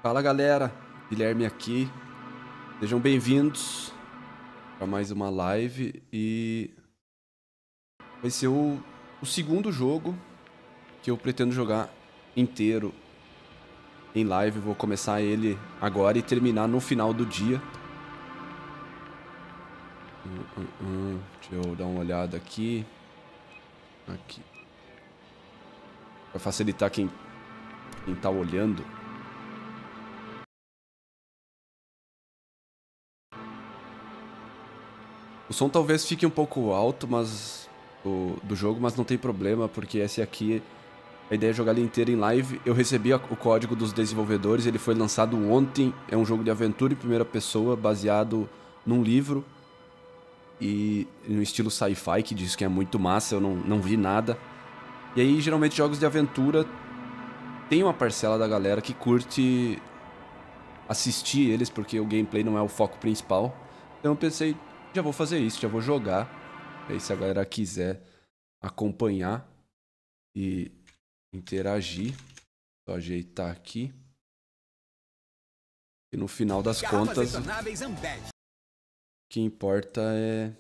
Fala galera, Guilherme aqui, sejam bem-vindos para mais uma live e vai ser o segundo jogo que eu pretendo jogar inteiro em live. Vou começar ele agora e terminar no final do dia. Deixa eu dar uma olhada aqui. Para facilitar quem tá olhando. O som talvez fique um pouco alto, mas do jogo, mas não tem problema, porque esse aqui, a ideia é jogar ele inteiro em live. Eu recebi o código dos desenvolvedores, ele foi lançado ontem. É um jogo de aventura em primeira pessoa, baseado num livro e no estilo sci-fi, que diz que é muito massa. Eu não vi nada. E aí, geralmente, jogos de aventura tem uma parcela da galera que curte assistir eles, porque o gameplay não é o foco principal. Então eu pensei, já vou fazer isso, já vou jogar. E aí, se a galera quiser acompanhar e interagir, só ajeitar aqui. E no final das contas, o que importa é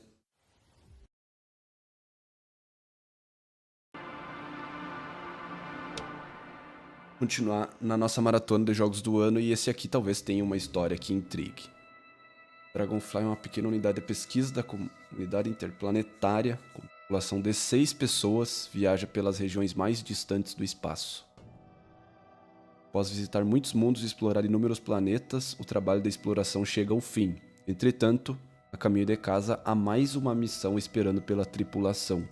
continuar na nossa maratona de jogos do ano, e esse aqui talvez tenha uma história que intrigue. Dragonfly é uma pequena unidade de pesquisa da comunidade interplanetária, com população de 6 pessoas, viaja pelas regiões mais distantes do espaço. Após visitar muitos mundos e explorar inúmeros planetas, o trabalho da exploração chega ao fim. Entretanto, a caminho de casa há mais uma missão esperando pela tripulação.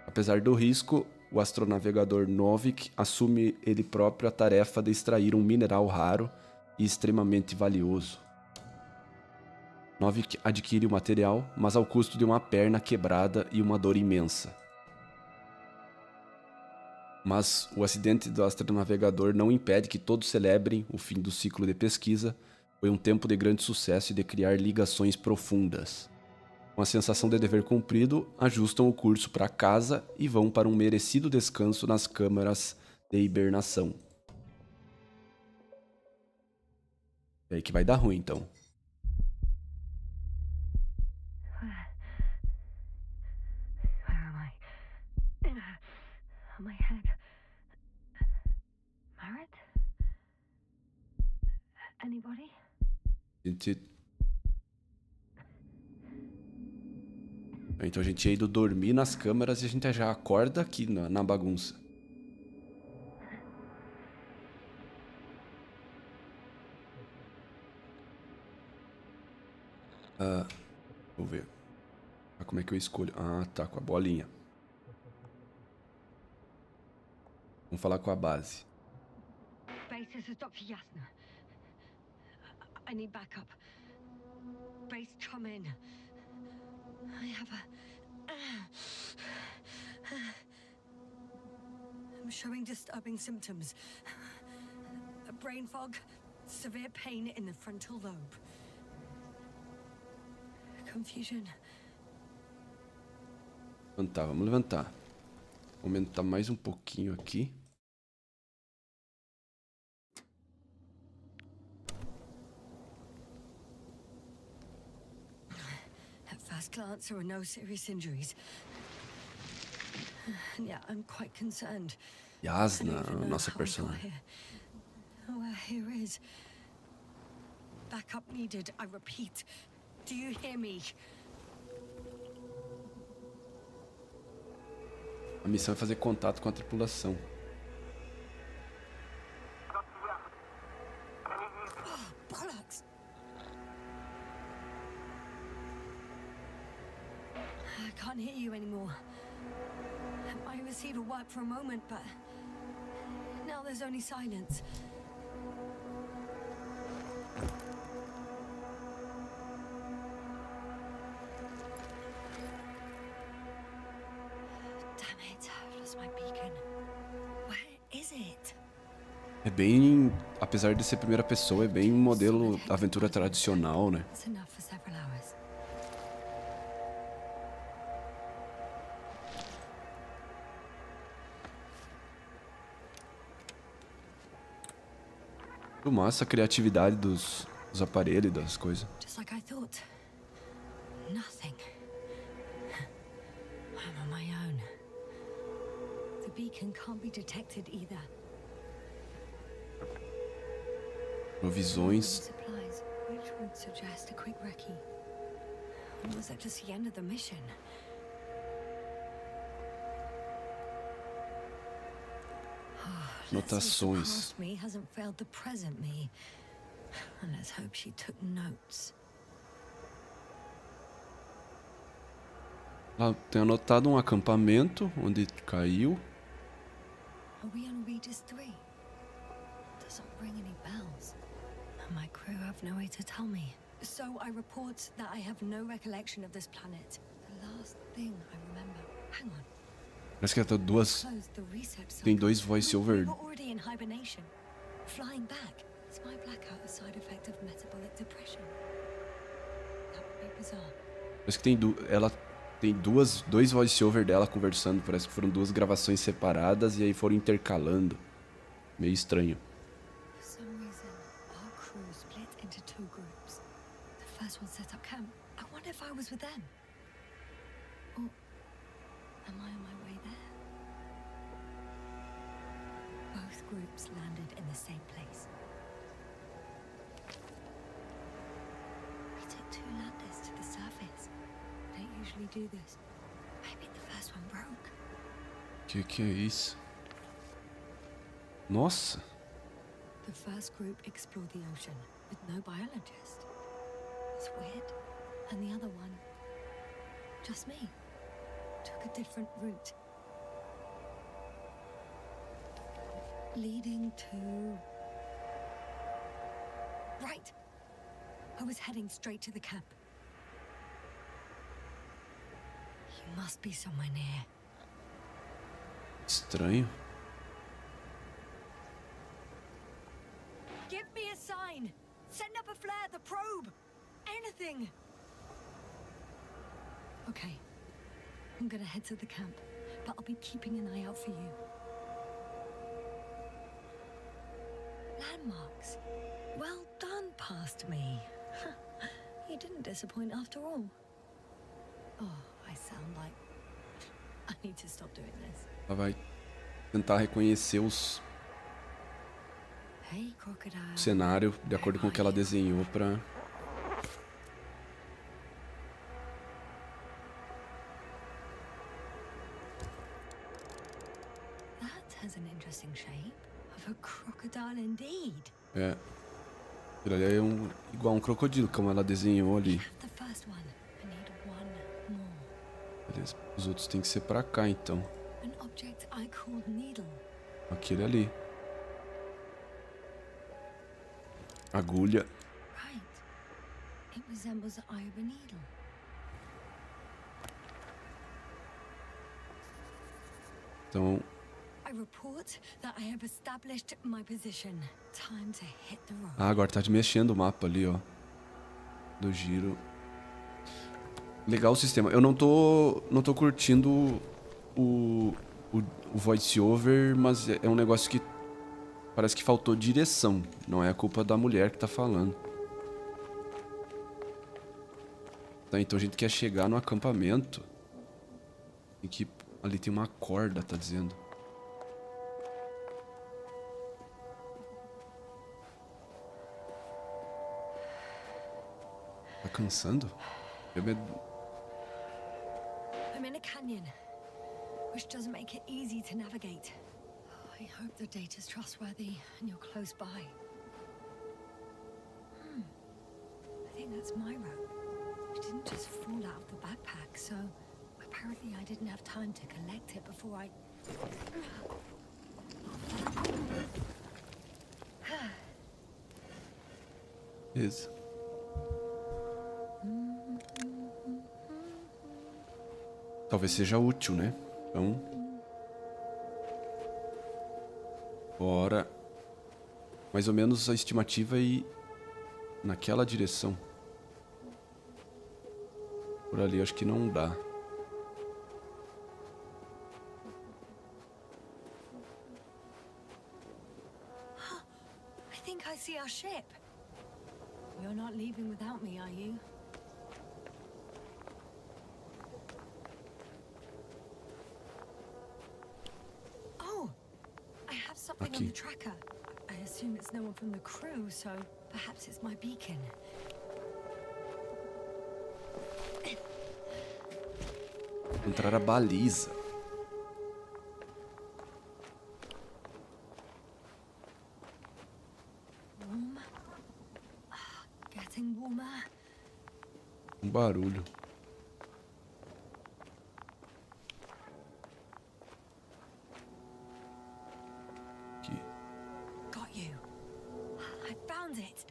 Apesar do risco, o astronavegador Novik assume ele próprio a tarefa de extrair um mineral raro e extremamente valioso. Novik adquire o material, mas ao custo de uma perna quebrada e uma dor imensa. Mas o acidente do astronavegador não impede que todos celebrem o fim do ciclo de pesquisa. Foi um tempo de grande sucesso e de criar ligações profundas. Com a sensação de dever cumprido, ajustam o curso para casa e vão para um merecido descanso nas câmaras de hibernação. É aí que vai dar ruim, então. Where am I? On my head. Margaret? Anybody? Então a gente tinha ido dormir nas câmeras e a gente já acorda aqui na bagunça. Vou ver. Como é que eu escolho? Ah, tá, com a bolinha. Vamos falar com a base. Base, this is Dr. Yasna. I need backup. Base, come in. I have I'm showing disturbing symptoms. A brain fog, severe pain in the frontal lobe. Confusion. Levantar, vamos levantar. Vou aumentar mais um pouquinho aqui. At first glance, there are no serious injuries. And yeah, I'm quite concerned. Yasna, nossa personagem. Oh, here is. Backup needed, I repeat. Do you hear me? A missão é fazer contato com a tripulação. Bollocks! I can't hear you anymore. My receiver worked for a moment, but now there's only silence. Damn it, I've lost my beacon. Where is it? É bem, apesar de ser primeira pessoa, é bem um modelo aventura tradicional, né? It's enough for several hours. Massa a criatividade dos aparelhos e das coisas. Just like I thought. Nothing. I'm on my own. The beacon can't be detected either. Provisões. Supplies, which would suggest a quick recce. Or was that just the end of the mission? Notações. The past me hasn't failed the present me. And let's hope she took notes. Ela tem anotado um acampamento onde caiu. Are we on Regis 3? Doesn't ring any bells. And my crew have no way to tell me. So I report that I have no recollection of this planet. The last thing I remember. Hang on. Parece que ela tá duas. Tem dois voice-over. We were already in hibernation. Flying back. Is my blackout a side effect of metabolic depression? That would be bizarre. Parece que ela tem dois voice-over dela conversando. Parece que foram duas gravações separadas e aí foram intercalando. Meio estranho. For some reason, our crew split into two groups. The first one set up camp. I wonder if I was with them. Or am I on my way there? Both groups landed in the same place. We took two landers to the surface. We don't usually do this. Maybe the first one broke. Que é isso? Nossa. The first group explored the ocean with no biologist. It's weird. And the other one, just me, took a different route. Leading to... Right. I was heading straight to the camp. You must be somewhere near. Estranho. Give me a sign. Send up a flare, the probe. Anything. Okay. I'm gonna head to the camp, but I'll be keeping an eye out for you. Landmarks. Well done, past me. You didn't disappoint after all. Oh, I sound like... I need to stop doing this. Ela vai tentar reconhecer o Hey, crocodile. cenário de acordo com o que ela desenhou pra... That has an interesting shape. Of a crocodile indeed. É. Ele ali é igual um crocodilo, como ela desenhou ali. The first one. I need one more. Beleza. Os outros tem que ser pra cá, então. An object I called needle. Aquele ali. Agulha. Right. It resembles the eye of a needle. Então, I report that I have established my position. Time to hit the road. agora tá mexendo o mapa ali, ó. Do giro. Legal o sistema. Eu não tô curtindo o voice-over, mas é um negócio que parece que faltou direção. Não é a culpa da mulher que tá falando. Tá, então a gente quer chegar no acampamento. E que ali tem uma corda, tá dizendo. Tá cansando? I'm in a canyon, which doesn't make it easy to navigate. I hope the data's trustworthy and you're close by. I think that's my rope. It didn't just fall out of the backpack, so apparently I didn't have time to collect it before I... Isso. Talvez seja útil, né? Então... Bora. Mais ou menos a estimativa é ir naquela direção. Por ali acho que não dá. I think I I see our ship. You're not leaving without me, are you? Oh, I have something on the tracker. I assume it's no one from the crew, so perhaps it's my beacon. Encontrar a baliza. Warm. Getting warmer. Barulho. Aqui. Got you. I found it.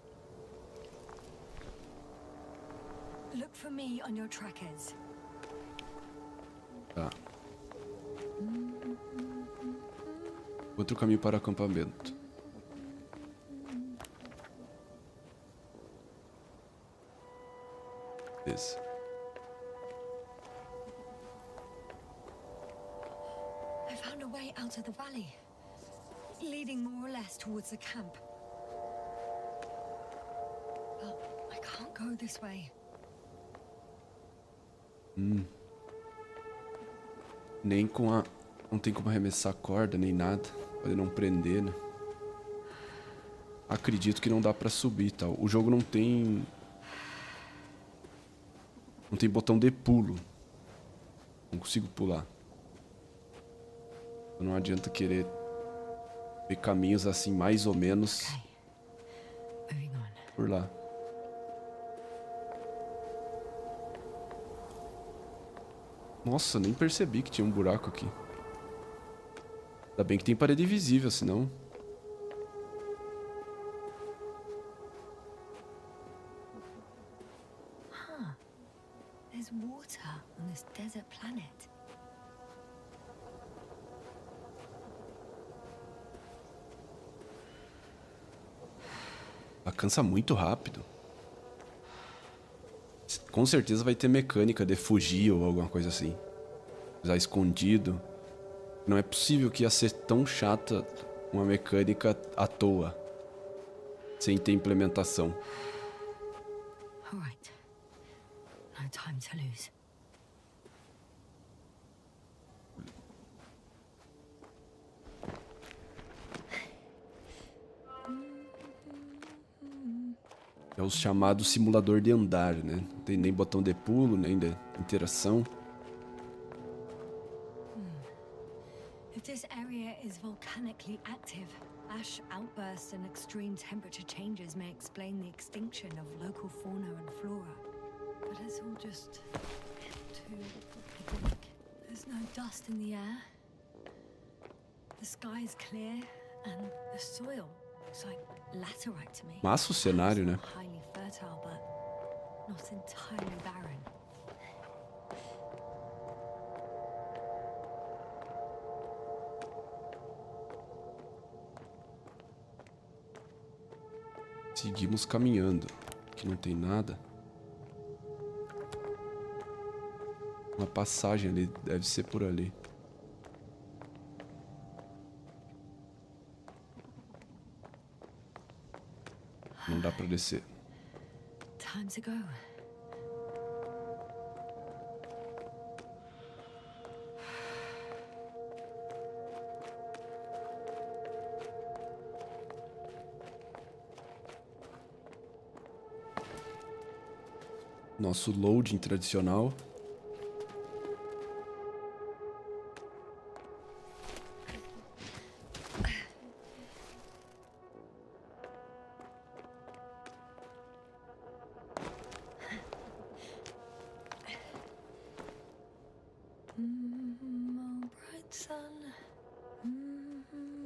Look for me on your trackers. Tá. Outro caminho para o acampamento. Esse. I found a way out of the valley, leading more or less towards the camp. Well, I can't go this way. Nem com a... Não tem como arremessar corda, nem nada. Pode não prender, né? Acredito que não dá pra subir e tal. O jogo não tem... Não tem botão de pulo. Não consigo pular. Então não adianta querer ver caminhos assim, mais ou menos, por lá. Nossa, nem percebi que tinha um buraco aqui. Ainda bem que tem parede invisível, senão... There's water on this desert planet. Ela cansa muito rápido. Com certeza vai ter mecânica de fugir ou alguma coisa assim. Usar escondido. Não é possível que ia ser tão chata uma mecânica à toa. Sem ter implementação. All right. No time to lose. É o chamado simulador de andar, né? Não tem nem botão de pulo, nem de interação. If this area is volcanically active, ash outbursts and extreme temperature changes may explain the extinction of local fauna and flora. But it's all just too idyllic. There's no dust in the air. The sky is clear and the soil looks like laterite to me. Massa o cenário, né? Highly fertile, but not entirely barren. Seguimos caminhando. Aqui não tem nada. Uma passagem ali, deve ser por ali. Não dá pra descer. Time to go. Nosso loading tradicional. Oh, bright sun.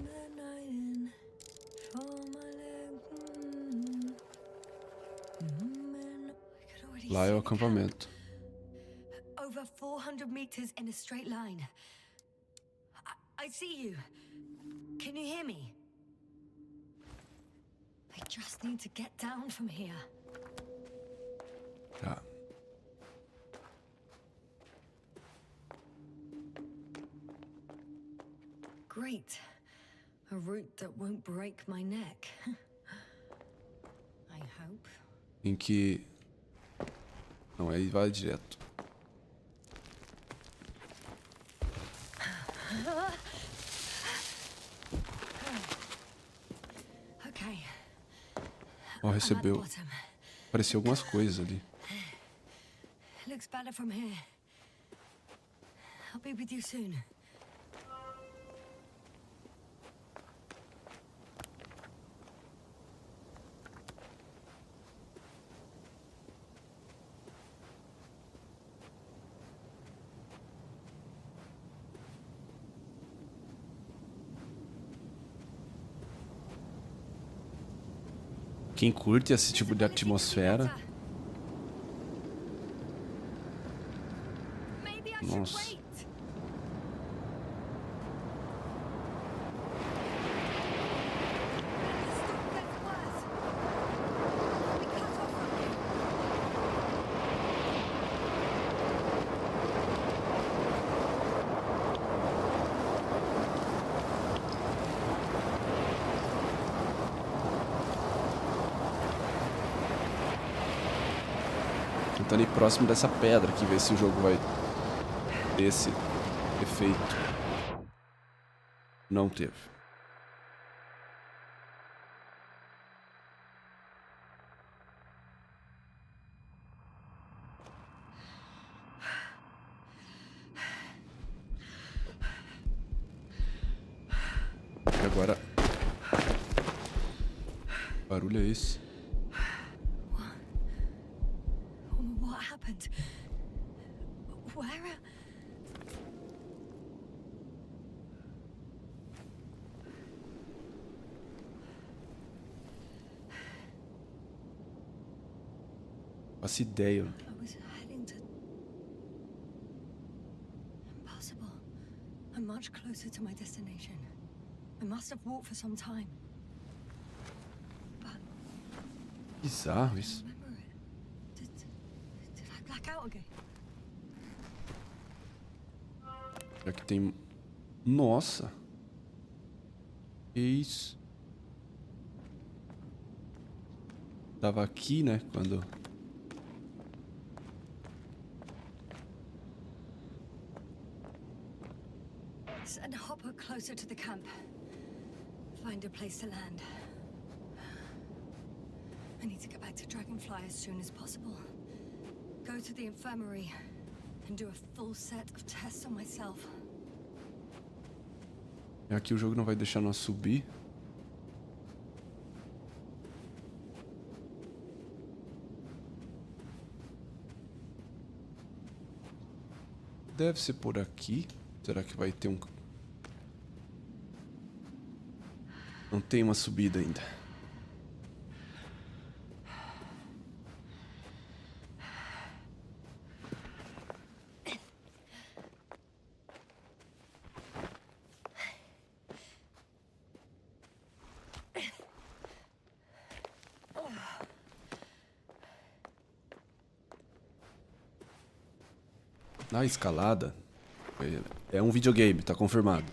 The night in for my leg. And I could already Lá é o see the camp. acampamento. Over 400 meters in a straight line. I see you. Can you hear me? I just need to get down from here. Tá. Great. A route that won't break my neck. hope. Em que... Não, aí vai direto. Okay. Ó, recebeu. Apareceu algumas coisas ali. Looks better from here. I'll be with you soon. Quem curte esse tipo de atmosfera... Nossa. Tentando ir próximo dessa pedra aqui, ver se o jogo vai ter esse efeito. Não teve. E agora... Que barulho é esse? What happened? Where? Faço ideia. I was heading to... Impossible. I'm much closer to my destination. I must have walked for some time. But Bizarro isso. I remember it. Did I black out again? Aqui tem... Nossa. Que isso? Tava aqui, né? Quando... Send a hopper closer to the camp. Find a place to land. I need to get back to Dragonfly as soon as possible. Go to the infirmary and do a full set of tests on myself. Aqui o jogo não vai deixar nós subir. Deve ser por aqui. Será que vai ter um... Não tem uma subida ainda. Na escalada... É um videogame, tá confirmado.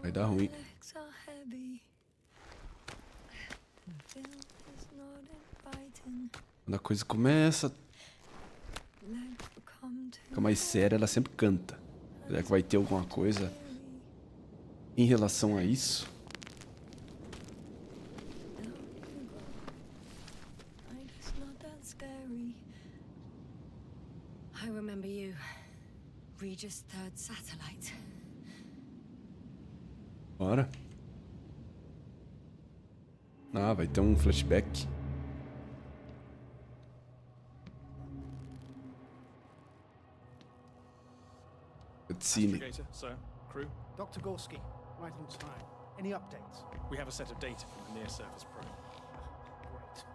Vai dar ruim. Quando a coisa começa... Fica mais séria, ela sempre canta. Será que vai ter alguma coisa em relação a isso? I remember you. Regis' third satellite. Bora. Ah, vai ter um flashback. Cutscene. Sir, crew. Dr. Gorski, right on time. Any updates? We have a set of data from the near-surface probe. Great.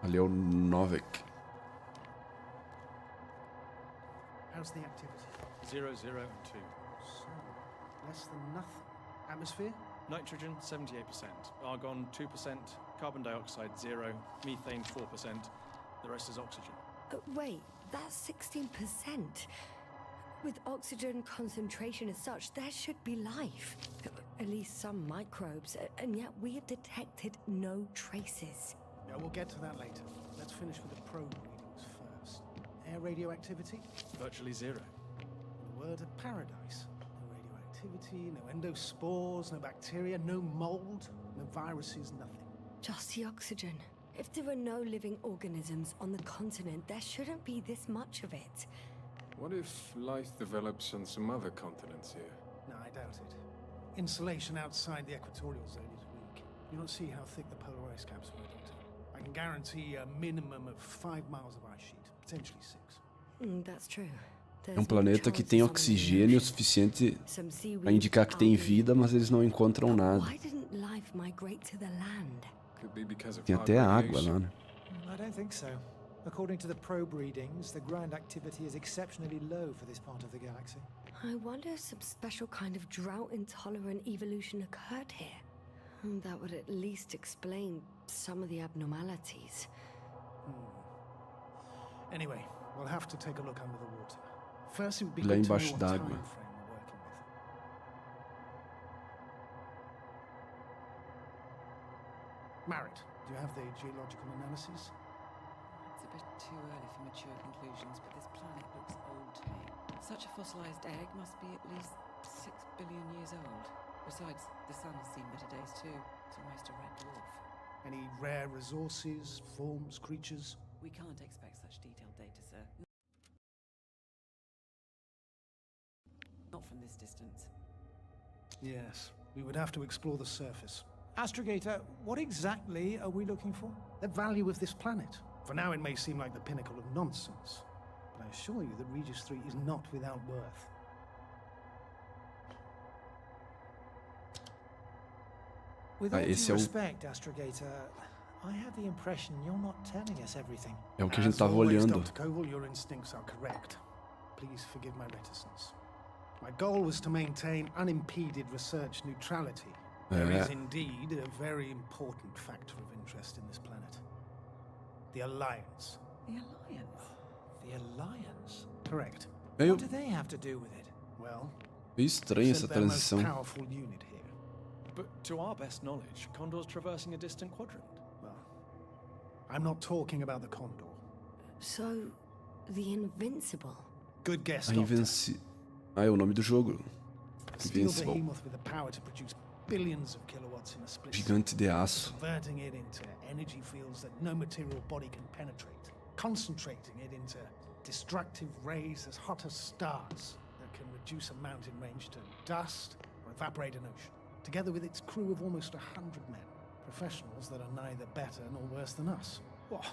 Ali é o Novik. How's the activity? 0, 0, and 2. So, less than nothing. Atmosphere? Nitrogen 78%, argon 2%, carbon dioxide 0, methane 4%. The rest is oxygen. Wait, that's 16%. With oxygen concentration as such, there should be life. At least some microbes, and yet we have detected no traces. Yeah, we'll get to that later. Let's finish with the probe readings first. Air radioactivity? Virtually zero. In a word, a paradise. No radioactivity, no endospores, no bacteria, no mold, no viruses, nothing. Just the oxygen. If there are no living organisms on the continent, there shouldn't be this much of it. What if life develops on some other continents here? No, I doubt it. Insulation outside the equatorial zone is weak. You don't see how thick the polar ice caps were, Doctor. I can guarantee a minimum of 5 miles of ice sheet, potentially 6. That's true. É um planeta que tem oxigênio suficiente para indicar que tem vida, mas eles não encontram nada. Why didn't life migrate to the land? Could be because of Tem high até água radiation. lá, né? I don't think so. According to the probe readings, the ground activity is exceptionally low for this part of the galaxy. I wonder if some special kind of drought-intolerant evolution occurred here. That would at least explain some of the abnormalities. Anyway, we'll have to take a look under the water. First, it would be Lá good to know embaixo what d'água. time frame we're working with. Marit, do you have the geological analysis? It's a bit too early for mature conclusions, but this planet looks old to me. Such a fossilized egg must be at least 6 billion years old. Besides, the sun has seen better days too. It's almost a red dwarf. Any rare resources, forms, creatures? We can't expect such detailed data, sir. Not from this distance. Yes, we would have to explore the surface. Astrogator, what exactly are we looking for? The value of this planet. For now, it may seem like the pinnacle of nonsense, but I assure you that Regis 3 is not without worth. With all esse due é o- respect, Astrogator, I have the impression you're not telling us everything. É o que a gente As tava always, olhando. Dr. Koval, your instincts are correct. Please forgive my reticence. My goal was to maintain unimpeded research neutrality. There is indeed a very important factor of interest in this planet. The Alliance. The Alliance? The Alliance? Correct. Meio, What do they have to do with it? Well, meio estranha essa said their most transição. powerful unit here. But to our best knowledge, Condor's traversing a distant quadrant. Well, I'm not talking about the Condor. So, the Invincible. Good guess, A Doctor. Ah, é o nome do jogo. Steel Invincible. behemoth with the power to produce billions of kilowatts in a split second. Gigante de aço. Converting it into energy fields that no material body can penetrate, concentrating it into destructive rays as hot as stars that can reduce a mountain range to dust or evaporate an ocean, together with its crew of almost 100 men, professionals that are neither better nor worse than us. Well,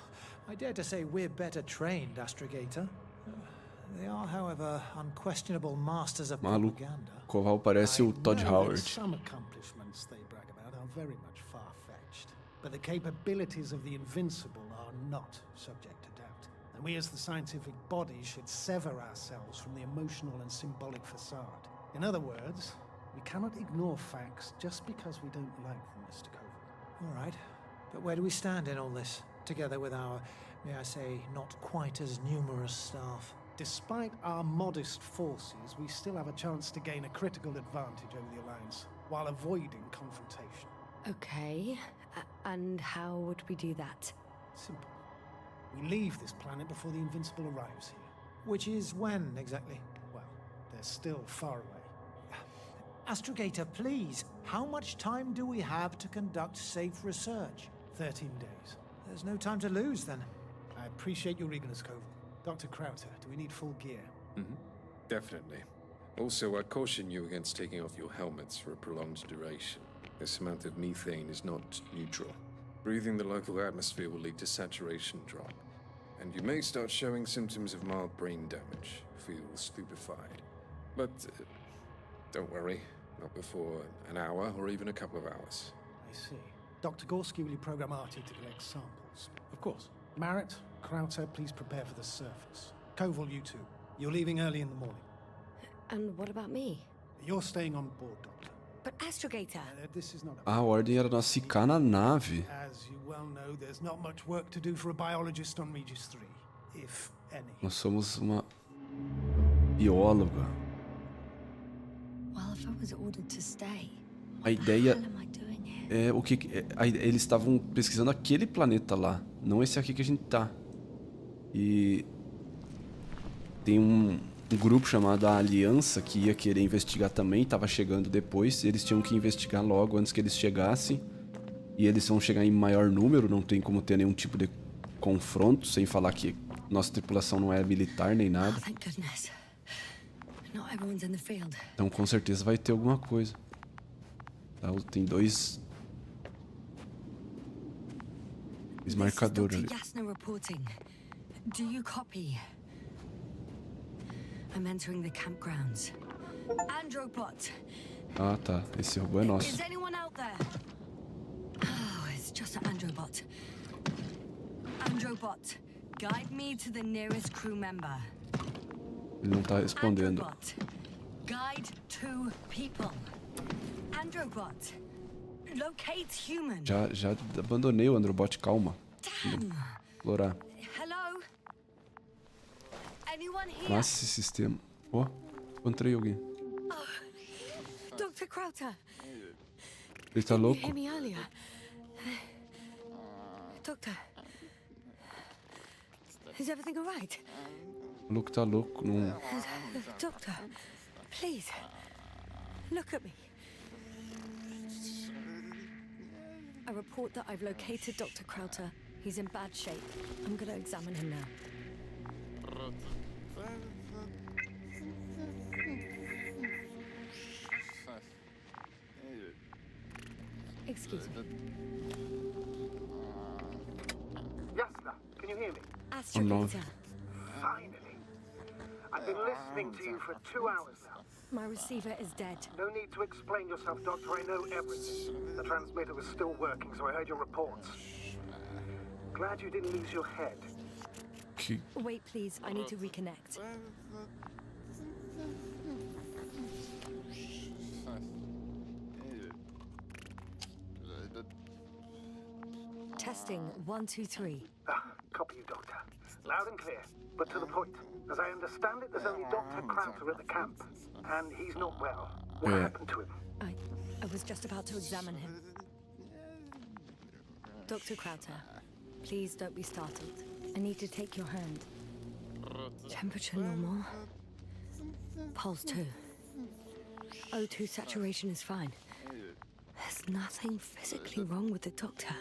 I dare to say we're better trained, Astrogator. They are, however, unquestionable masters of Maluco. propaganda. Koval parece o I Todd know that Howard. some accomplishments they brag about are very much far-fetched, but the capabilities of the Invincible are not subject to doubt. And we as the scientific body should sever ourselves from the emotional and symbolic facade. In other words, we cannot ignore facts just because we don't like them, Mr. Koval. All right, but where do we stand in all this, together with our, may I say, not quite as numerous staff? Despite our modest forces, we still have a chance to gain a critical advantage over the Alliance, while avoiding confrontation. Okay, and how would we do that? Simple. We leave this planet before the Invincible arrives here. Which is when, exactly? Well, they're still far away. Astrogator, please, how much time do we have to conduct safe research? 13 days. There's no time to lose, then. I appreciate your eagerness, Koval. Dr. Krauter, do we need full gear? Definitely. Also, I caution you against taking off your helmets for a prolonged duration. This amount of methane is not neutral. Breathing the local atmosphere will lead to saturation drop, and you may start showing symptoms of mild brain damage, feel stupefied. But don't worry, not before an hour or even a couple of hours. I see. Dr. Gorski, will you program Artie to collect samples? Of course. Marit, Krauter, please prepare for the surface. Koval, you too. You're leaving early in the morning. And what about me? You're staying on board, Doctor. But Astrogator! This is not a... Ah, a ordem era nós ficar na nave. As you well know, there's not much work to do for a biologist on Regis 3. if any. Nós somos uma bióloga. Well, if I was ordered to stay, A what the ideia hell am I doing here? é o que eles estavam pesquisando aquele planeta lá, não esse aqui que a gente tá. E tem um grupo chamado a Aliança que ia querer investigar também, tava chegando depois, eles tinham que investigar logo antes que eles chegassem. E eles vão chegar em maior número, não tem como ter nenhum tipo de confronto, sem falar que nossa tripulação não é militar nem nada. Oh, thank goodness. Not everyone's in the field. Então com certeza vai ter alguma coisa. Tá, tem dois marcadores ali. Dr. Yasna reporting. Do you copy? I'm entering the campgrounds. Androbot. Ah, tá. Esse robô é nosso. Is anyone out there? Oh, it's just an Androbot. Androbot, guide me to the nearest crew member. Ele não tá respondendo. Androbot, guide two people. Androbot, locate human. Já abandonei o Androbot, calma. Damn. Explorar. Hello? Anyone here? Massa esse sistema. Ó, encontrei alguém. Dr. Crowther. Ele tá You louco? hear me earlier? Doctor. Is everything all right? O louco tá louco. Não... Doctor, please. Look at me. I report that I've located Dr. Crowther. He's in bad shape. I'm going to examine him now. Excuse me. Yasna, can you hear me? Astrogator. Finally. I've been listening to you for 2 hours now. My receiver is dead. No need to explain yourself, Doctor. I know everything. The transmitter was still working, so I heard your reports. Glad you didn't lose your head. Que... Wait, please. I need to reconnect. Testing 1, 2, 3. Copy you, Doctor. Loud and clear, but to the point. As I understand it, there's only Dr. Crowther at the camp, and he's not well. What happened to him? I was just about to examine him. Dr. Crowther, please don't be startled. I need to take your hand. Temperature normal. Pulse 2. O2 saturation is fine. There's nothing physically wrong with the doctor.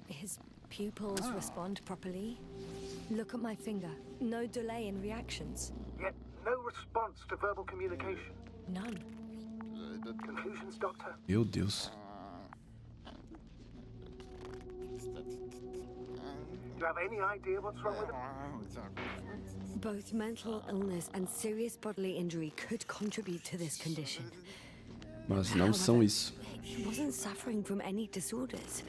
His pupils respond properly. Look at my finger. No delay in reactions. Yet no response to verbal communication. None. Conclusions, Doctor? Meu Deus. Do you have any idea what's wrong with him? Both mental illness and serious bodily injury could contribute to this condition. Mas não são isso. He wasn't suffering from any disorders.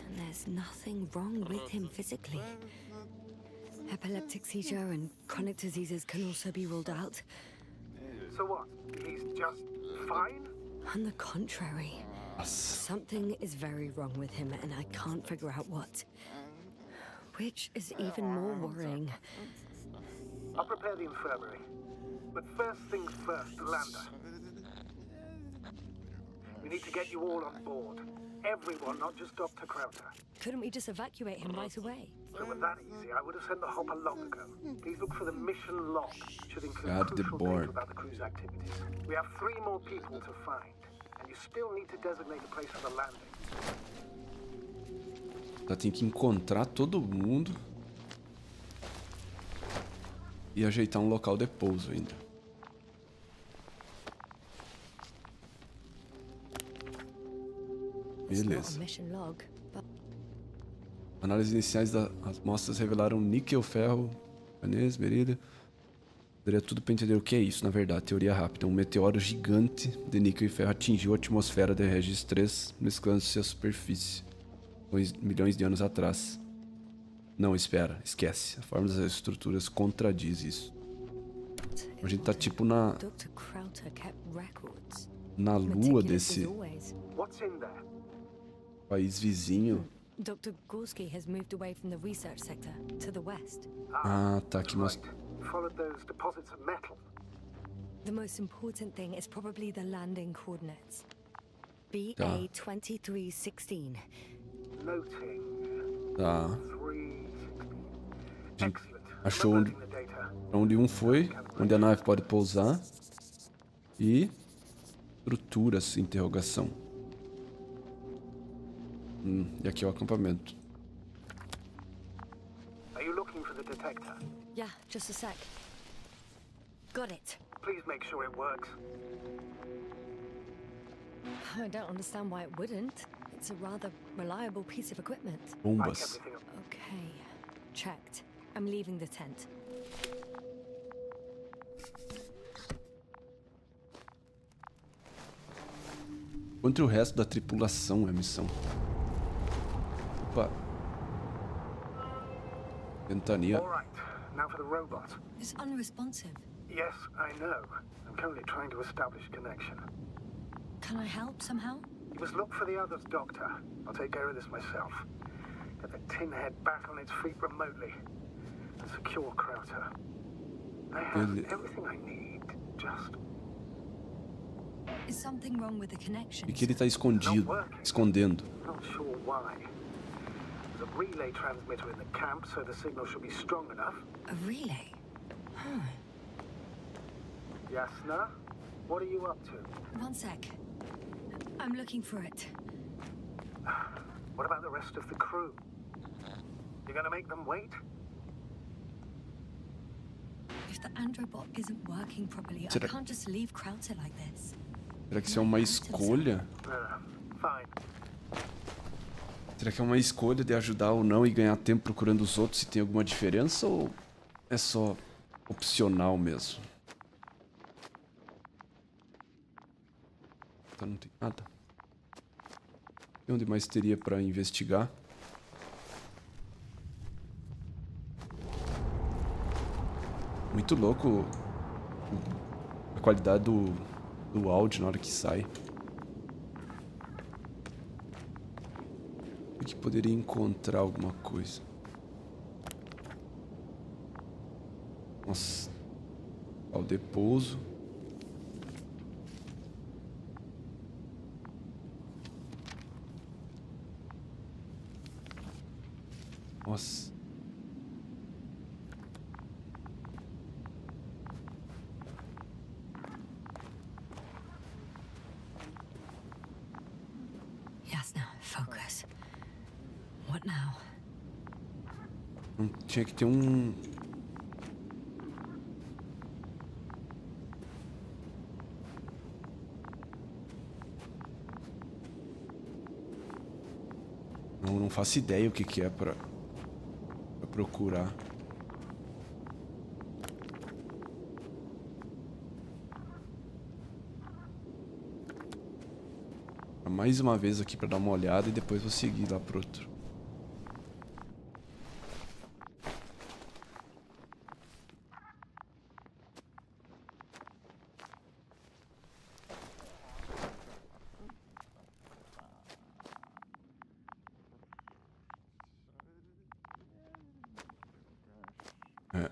And there's nothing wrong with him physically. Epileptic seizure and chronic diseases can also be ruled out. So what? He's just fine? On the contrary, something is very wrong with him and I can't figure out what. Which is even more worrying. I'll prepare the infirmary. But first things first, the lander. We need to get you all on board. Everyone, not just Dr. Crowther. Couldn't we just evacuate him right away? If it were that easy, I would have sent the hopper long ago. Please look for the mission log. It should include Add the crucial board. data about the crew's activities. We have 3 more people to find. And you still need to designate a place for the landing. Já tem que encontrar todo mundo e ajeitar um local de pouso ainda. It's not a Beleza. mission log, but Análises iniciais das amostras revelaram níquel, ferro, manganês, berílio. Daria tudo para entender o que é isso, na verdade. Teoria rápida. Um meteoro gigante de níquel e ferro atingiu a atmosfera de Regis 3, mesclando-se à superfície. Milhões de anos atrás. Não, espera, esquece. A forma das estruturas contradiz isso. A gente tá tipo na... Dr. Crowther kept records. na lua Meticulous as desse always. What's in there? país vizinho. Dr. Gorski has moved away from the research sector to the west. Ah, tá aqui Right. mostra. Followed those deposits of metal. The most important thing is probably the landing coordinates. Tá. BA 2316. Noting. Tá. 316. Excellent. Achou Remember the data. onde foi, onde a nave pode pousar. E estruturas, interrogação. E aqui é o acampamento. Are you looking for the detector? Yeah, just a sec. Got it. Please make sure it works. I don't understand why it wouldn't. It's a rather reliable piece of equipment. Like Bombas. everything else. Okay, checked. I'm leaving the tent. Contra o resto da tripulação é a missão. Opa. Ventania. All right. Now for the robot. It's unresponsive. Yes, I know. I'm currently trying to establish connection. Can I help somehow? You must look for the others, Doctor. I'll take care of this myself. Get the tin head back on its feet remotely. And secure Krauter. I have Ele- everything I need. Just Is something wrong with the connection? E que ele tá escondido, escondendo. not sure why. There's a relay transmitter in the camp, so the signal should be strong enough. A relay? Yasna, what are you up to? One sec. I'm looking for it. What about the rest of the crew? You gonna make them wait? If the androbot isn't working properly, I Será- can't just leave Krauter like this. Será que isso é uma escolha? Fine. Será que é uma escolha de ajudar ou não e ganhar tempo procurando os outros se tem alguma diferença? Ou é só opcional mesmo? Tá, não tem nada. E onde mais teria pra investigar? Muito louco a qualidade do áudio na hora que sai. Que poderia encontrar alguma coisa. Nossa. Ao depouso. Nossa. Yasna, focus. What now? Tinha que ter um... Não faço ideia o que é pra procurar. Mais uma vez aqui pra dar uma olhada e depois vou seguir lá pro outro. É.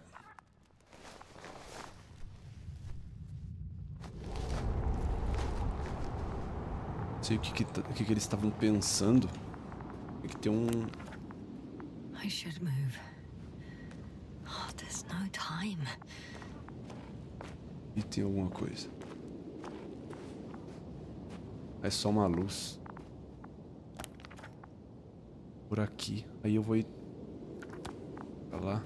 Não sei o que eles estavam pensando. Tem que ter um... I should move. Oh, there's no time. E tem alguma coisa. É só uma luz. Por aqui. Aí eu vou ir pra lá.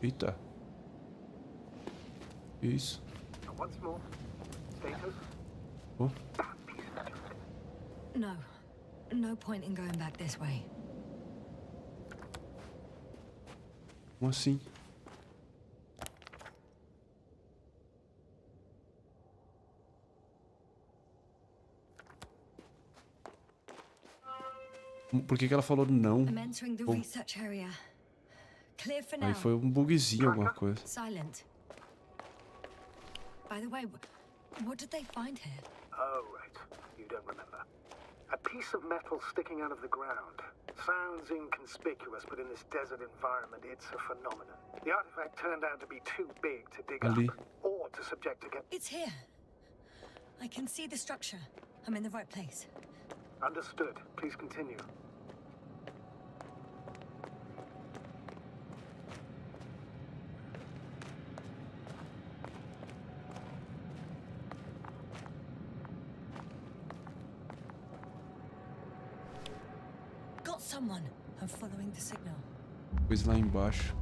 Eita. Isso. And what's more, status? Oh. No. No point in going back this way. Como assim? Por que ela falou não? I'm entering the Oh. research area. Clear for now. Aí foi um bugzinho, alguma coisa. Silent. By the way, what did they find here? Oh, right. You don't remember. A piece of metal sticking out of the ground. Sounds inconspicuous, but in this desert environment, it's a phenomenon. The artifact turned out to be too big to dig Ali. up, or to subject to get... It's here. I can see the structure. I'm in the right place. Understood. Please continue. Got someone. I'm following the signal. Coisa lá embaixo.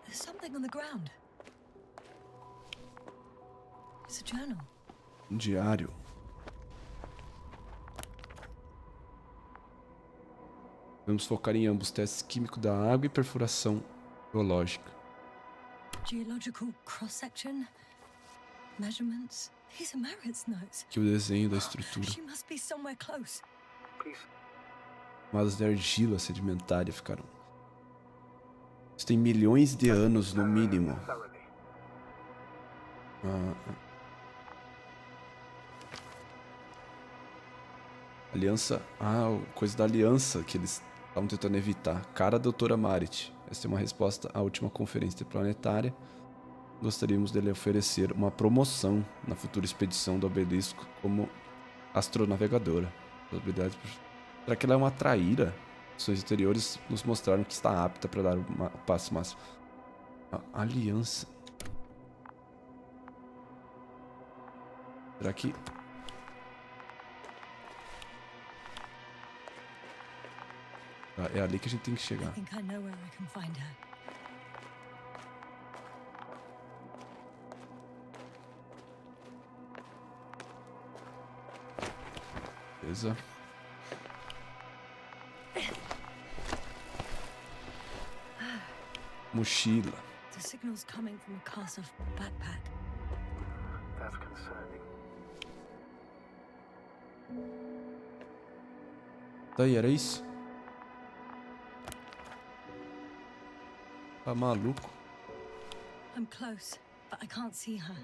There's something on the ground. It's a journal. Um diário. Vamos focar em ambos, testes químicos da água e perfuração geológica. Geological cross-section. Measurements. These are Marit's notes. Aqui o desenho da estrutura. She must be somewhere close. Please. Camadas de argila sedimentária ficaram. Isso tem milhões de anos no mínimo. Thoroughly. Aliança. Coisa da aliança que eles estavam tentando evitar. Cara, doutora Marit. Essa é uma resposta à última conferência interplanetária. Gostaríamos de lhe oferecer uma promoção na futura expedição do obelisco como astronavegadora. Será que ela é uma traíra? Ações anteriores nos mostraram que está apta para dar o passo máximo. A aliança. Será que... é ali que a gente tem que chegar. I think I know where I can find her. Beleza. Mochila. The signal's coming from a cast of backpack. That's concerning. Daí, era isso? Tá maluco? I'm close, but I can't see her.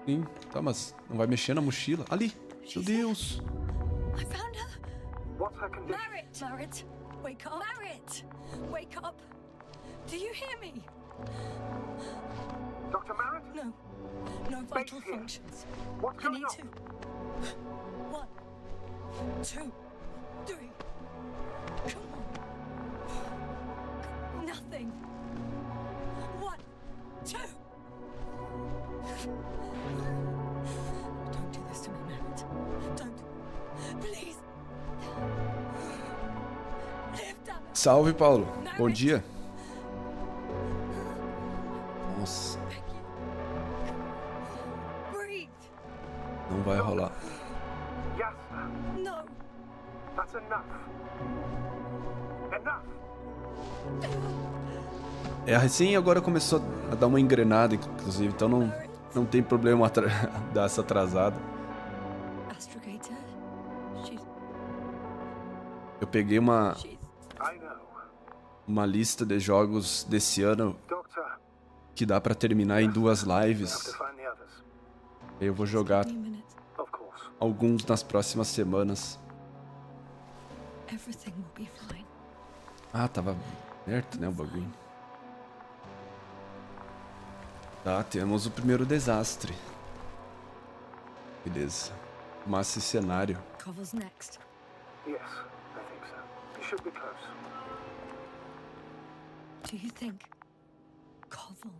Sim, tá, mas não vai mexer na mochila? Ali! Meu Deus! I found her! What's her condition? Marit! Wake up! Marit! Wake up! Do you hear me? Dr. Marit? No. No vital here. functions. What's I going need on? to. 1, 2, 3. Come on. Nothing. 1, 2. Don't do this to me, Marit. Don't. Please. Lift up. Salve, Paulo! Bom dia! Nossa, Breathe. não vai rolar. Yes, sir. No. That's enough. Enough. É, recém agora começou a dar uma engrenada, inclusive, então não tem problema dar essa atrasada. Astrogator. She's. Eu peguei I know. uma lista de jogos desse ano Doctor, que dá pra terminar em 2 we have lives. to find the others. Eu vou jogar 3 minutes. Of course. alguns nas próximas semanas. Everything will be fine. Ah, tava aberto, né, o bagulho. Tá, temos o primeiro desastre. Beleza. Massa esse cenário. Covel's next. Yes, I think so. You should be close. Do you think Covel?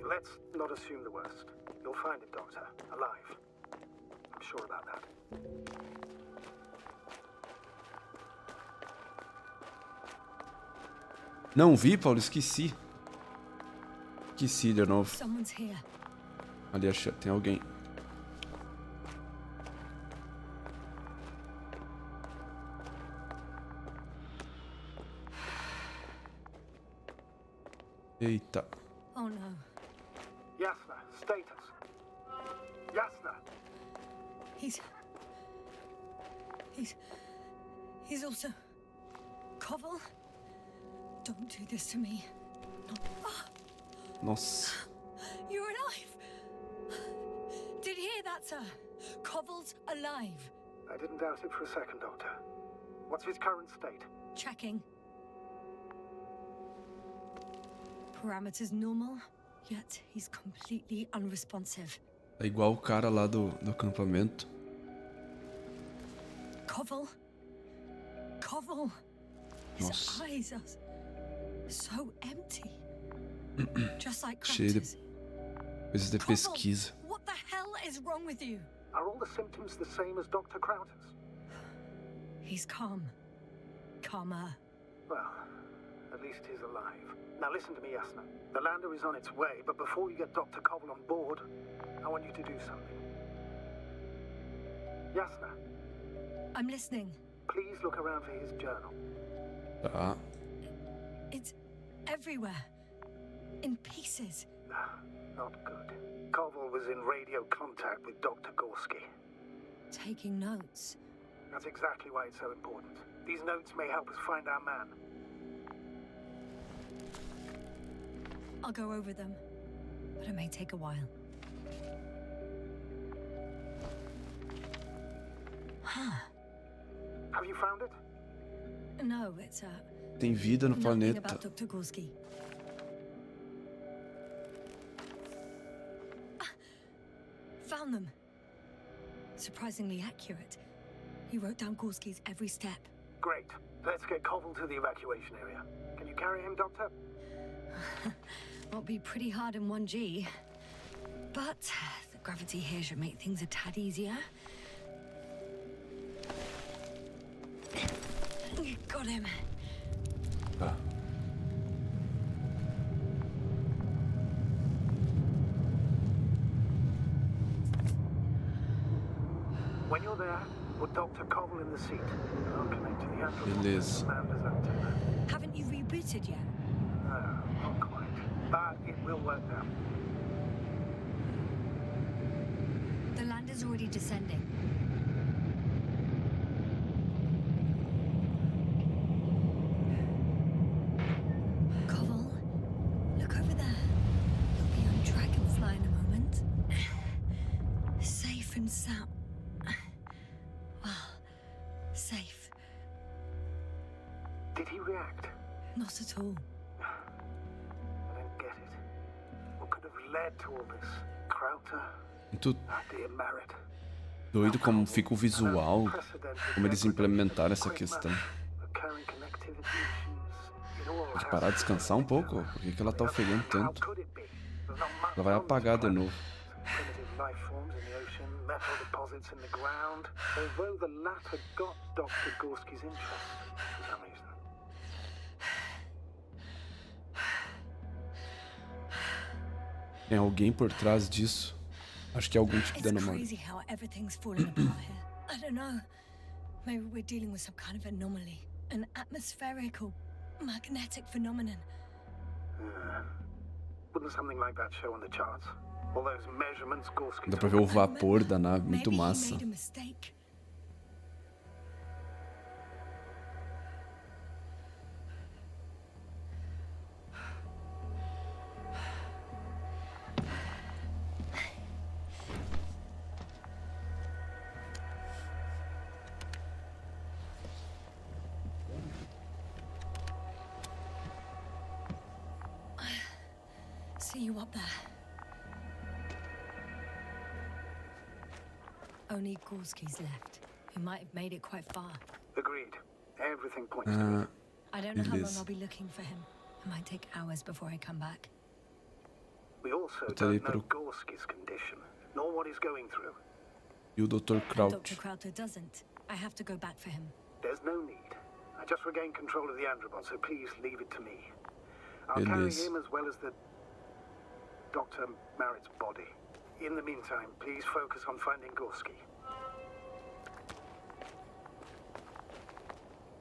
Let's not assume the worst. You'll find it, Doctor. Alive. I'm sure about that. Não vi, Paulo, esqueci. Esqueci de novo. Someone's here. Ali achei, tem alguém. Eita. Oh no. Yasna, status. Yasna! He's also... Koval? Don't do this to me. Nossa. You're alive! Did you hear that, sir? Koval's alive. I didn't doubt it for a second, Doctor. What's his current state? Checking. Parameters normal, yet he's completely unresponsive. É igual o cara lá do acampamento. Koval? His Nossa. eyes are so empty. Just like Cheio de Kratos. coisas de pesquisa. What the hell is wrong with you? Are all the symptoms the same as Dr. Crowder's? He's calm. Calmer. Well, at least he's alive. Now listen to me, Yasna. The lander is on its way, but before you get Dr. Koval on board, I want you to do something. Yasna, I'm listening. please look around for his journal. Tá. It's everywhere. In pieces. Not good. Koval was in radio contact with Dr. Gorski. Taking notes. That's exactly why it's so important. These notes may help us find our man. I'll go over them, but it may take a while. Huh. Have you found it? No, it's Tem vida no nothing planeta. about Dr. Gorski. Found them. Surprisingly accurate. He wrote down Gorski's every step. Great. Let's get Koval to the evacuation area. Can you carry him, Doctor? Won't be pretty hard in 1G. But the gravity here should make things a tad easier. Got him. Tá. When you're there, put Dr. Koval in the seat. And I'll connect to the android. Beleza. Commander's antenna. Haven't you rebooted yet? No, not quite. But it will work now. The lander's already descending. Koval, look over there. You'll be on Dragonfly in a moment. Safe and sound. Well, safe. Did he react? Not at all. I don't get it. What could have led to all this? Krauter? Muito Dear Merritt. doido como fica o visual, como eles implementaram essa questão. Recurring connectivity issues. It all Pode parar de descansar um pouco? Por que ela tá ofegando tanto? Ela vai apagar de novo. Primitive life forms in the ocean, metal deposits in the ground. Although the latter got Dr. Gorski's interest for some reason. Tem alguém por trás disso? Acho que é algum tipo de It's anomalia. crazy how everything's falling apart here. I don't know. Maybe we're dealing with some kind of anomaly. An atmospheric or magnetic phenomenon. Wouldn't something like that show on the charts? All those measurements Gorski Dá pra ver o vapor da nave, muito Maybe massa. he made a mistake. See you up there. Only Gorski's left. He might have made it quite far. Agreed. Everything points to it. I don't know how long Beleza. I'll be looking for him. It might take hours before I come back. We also Voltarei don't know pro- Gorski's condition, nor what he's going through. E o Dr. Kraut. Dr. Krauter doesn't. I have to go back for him. There's no need. I just regained control of the androbot, so please leave it to me. I'll carry Beleza. him as well as the Dr. Merritt's body. In the meantime, please focus on finding Gorski.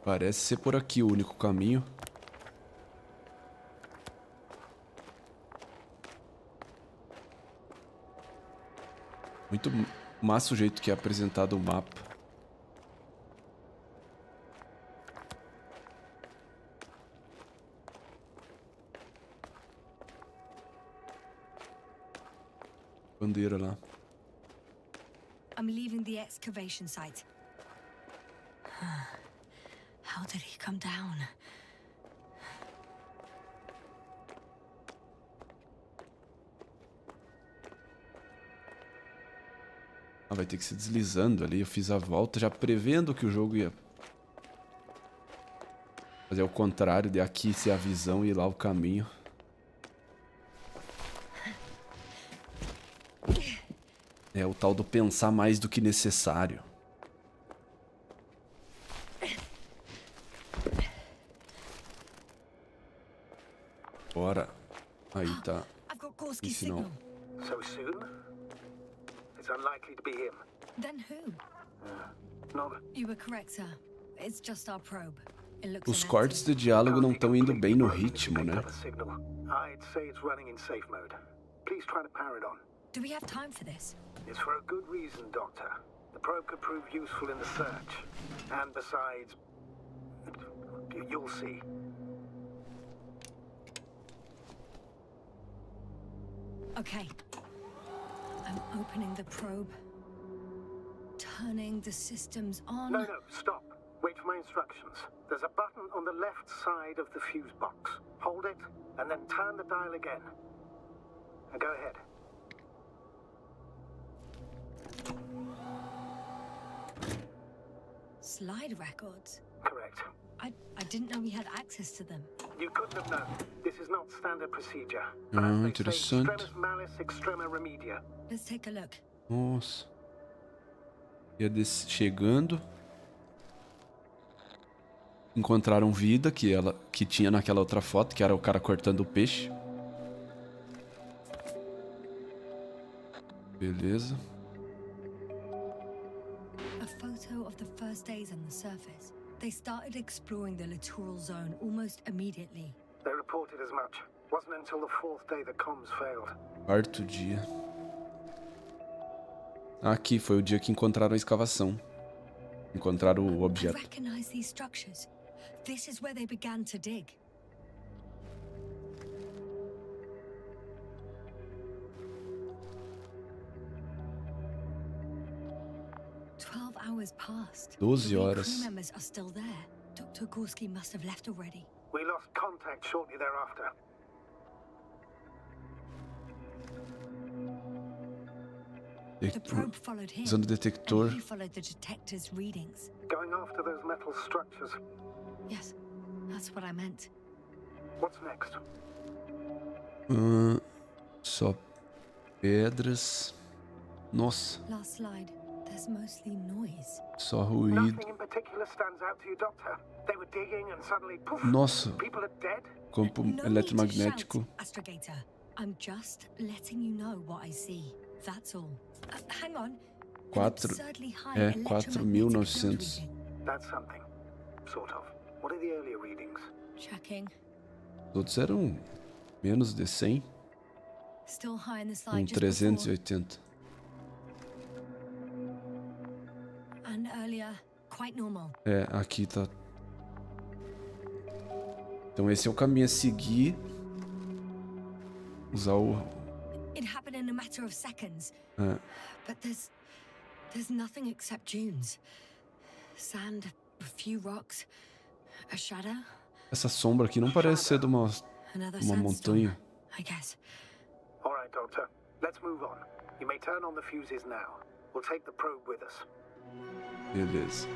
Parece ser por aqui o único caminho. Muito massa o jeito que é apresentado o mapa. Bandeira lá. I'm leaving the excavation site. How did he come down? Ah, vai ter que ser deslizando ali. Eu fiz a volta já prevendo que o jogo ia fazer o contrário de aqui ser a visão e lá o caminho. É o tal do pensar mais do que necessário. Bora. Aí tá. I've got Gorski's Ensinou. signal. So soon? It's unlikely to be him. Then who? Novo. You were correct, sir. It's just our probe. It looks Os inactive. cortes de diálogo não estão indo bem no ritmo, né? Signal. I'd say it's running in safe mode. Please try to power it on. Do we have time for this? It's for a good reason, Doctor. The probe could prove useful in the search. And besides, you'll see. Okay. I'm opening the probe. Turning the systems on. No, stop. Wait for my instructions. There's a button on the left side of the fuse box. Hold it, and then turn the dial again. And go ahead. Slide records. Correct. I didn't know we had access to them. You couldn't have known. This is not standard procedure. Ah, As they say, interessante. extremis malice, extrema remedia. Let's take a look. Nossa. Chegando. Encontraram vida que tinha naquela outra foto, que era o cara cortando o peixe. Beleza. A photo of the first days on the surface. They started exploring the littoral zone almost immediately. They reported as much. Wasn't until the fourth day that comms failed. Quarto dia. Aqui foi o dia que encontraram a escavação. Encontraram o I objeto. recognize these structures. This is where they began to dig. Hours passed. 12 The horas. crew members are still there. Dr. Gorski must have left already. We lost contact shortly thereafter. The probe followed him, Usando o detector. and he followed the detector's readings. Going after those metal structures. Yes, that's what I meant. What's next? Só pedras. Nossa, Last slide. There's mostly noise. só ruído. Nothing in particular stands out to you, Doctor. They were digging and suddenly, poof, Nossa, people are dead. campo No need to eletromagnético. shout, Astrogator. I'm just letting you know what I see. That's all. Hang on. An Quatro- absurdly high é, electromagnetic 4.900. field reading. That's something. Sort of. What are the earlier readings? Checking. Os outros eram menos de 100. Still high in the slide just before. 380. And earlier, quite normal. É, aqui tá. Então esse é o caminho a seguir. Usar o... It happened in a matter of seconds. É. But there's nothing except dunes. Sand, a few rocks, a shadow, Essa sombra aqui não parece ser de uma another sandstorm. montanha, I guess. All right, Doctor. Let's move on. You may turn on the fuses now. We'll take the probe with us. Beleza.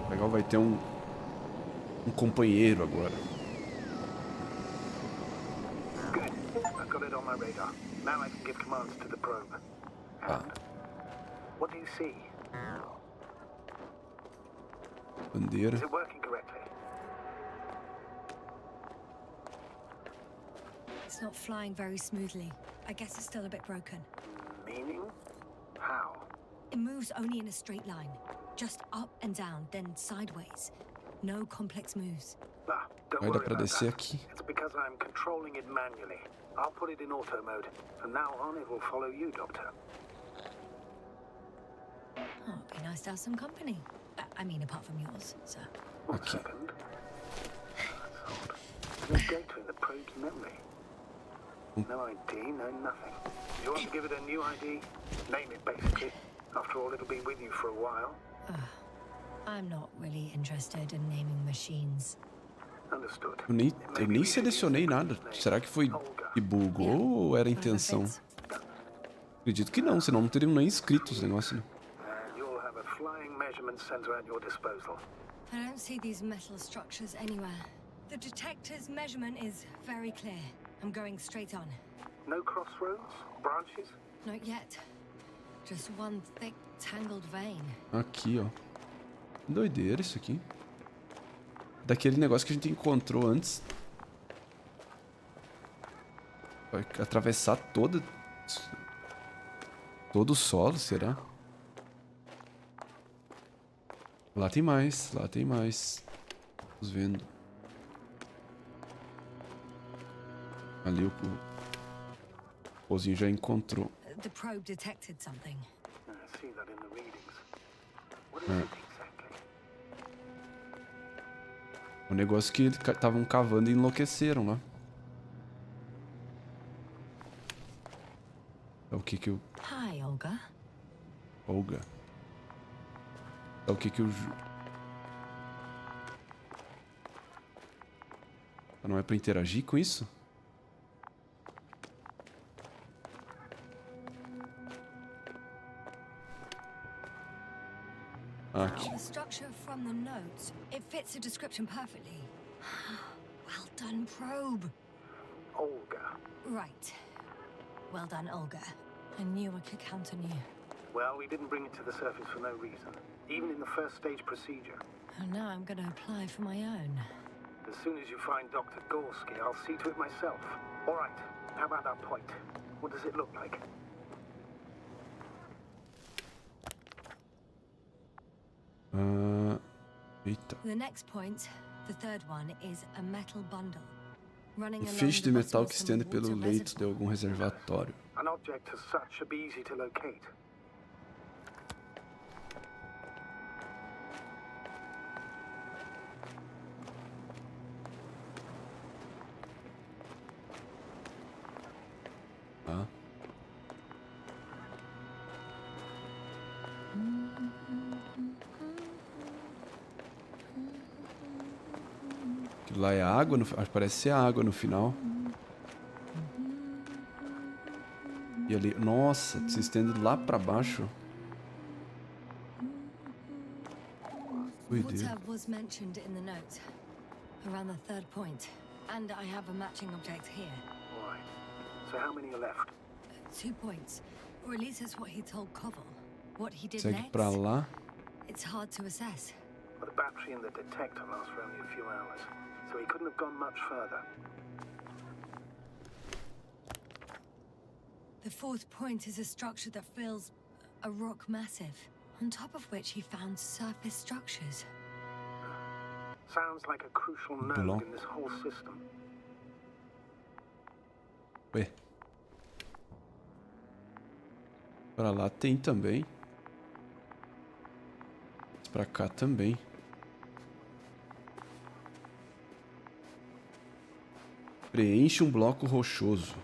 Legal, vai ter um companheiro agora. Good. I've got it on my radar. Now I can give commands to the probe. Ah, What do you see? bandeira. Is it working correctly? It's not flying very smoothly. I guess it's still a bit broken. Meaning? How? It moves only in a straight line. Just up and down, then sideways. No complex moves. Ah, Don't Vai dar worry pra about descer that. aqui. It's because I'm controlling it manually. I'll put it in auto mode. From now on, it will follow you, Doctor. Oh, it'd be nice to have some company. I mean, apart from yours, sir. One Okay. second. That's odd. No data in the probe's memory. No ID, no nothing. You want to give it a new ID? Name it, basically. After all, it'll be with you for a while. I'm not really interested in naming machines. Understood. Eu nem selecionei nada. Será que foi que bugou ou era a intenção? Acredito que não, senão não teriam nem escrito os negócios, né? And you'll have a flying measurement center at your disposal. I don't see these metal structures anywhere. The detector's measurement is very clear. I'm going straight on. No crossroads? Branches? Not yet. Just one thick, tangled vein. Aqui, ó. Doideira isso aqui. Daquele negócio que a gente encontrou antes. Vai atravessar todo o solo, será? Lá tem mais, lá tem mais. Estamos vendo. Ali o Pozinho já encontrou. The probe detected something. I see that in the readings. What is it exactly? O negócio que eles estavam cavando e enlouqueceram lá. É o que o... Hi, Olga. Olga. É o que o... Não é pra interagir com isso? Aqui. The structure from the notes, it fits the description perfectly. Well done, probe. Olga. Right. Well done, Olga. I knew I could count on you. Well, we didn't bring it to the surface for no reason. Even in the first stage procedure. And now I'm going to apply for my own. As soon as you find Dr. Gorski, I'll see to it myself. All right. How about that point? What does it look like? Eita. The next point, the third one, is a metal bundle. Running along Feixe de the metal bottom que of estende some pelo water leito de reservoir. algum reservatório. An object as such should be easy to locate. Ah. Aquilo lá é água, parece ser água no final. E ali, nossa, se estende lá pra baixo. Doideira. Water was mentioned in the note, around the third point, and I have a matching object here. All right. So how many are left? 2 points, or at least that's what he told Koval. What he did Segue next, pra lá. it's hard to assess. Well, the battery in the detector lasts for only a few hours, so he couldn't have gone much further. The fourth point is a structure that fills a rock massive, on top of which he found surface structures. Sounds like a crucial node in this whole system. Ué. Pra lá tem também. Pra cá também. Preenche um bloco rochoso.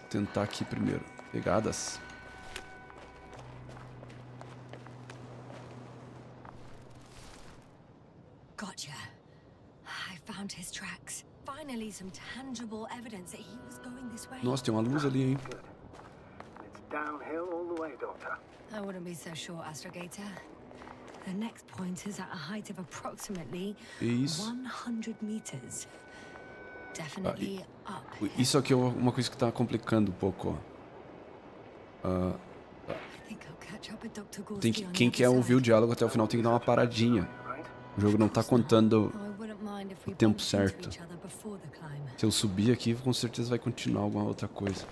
Tentar aqui primeiro. Pegadas. Gotcha. I found his tracks. Finally, some tangible evidence that he was going this way. Nossa, tem uma luz ali, hein? Good. It's downhill all the way, Doctor. I wouldn't be so sure, Astrogator. The next point is at a height of approximately Isso. 100 meters. Definitely up. Isso aqui é uma coisa que tá complicando um pouco, ó. I think I'll catch up with Dr. Tem Gorski on quem the quer other ouvir o side. diálogo até o final tem que dar uma paradinha. Right? O jogo não tá contando I wouldn't mind if we tempo bumped into certo. each other before the climb. Se eu subir aqui, com certeza vai continuar alguma outra coisa.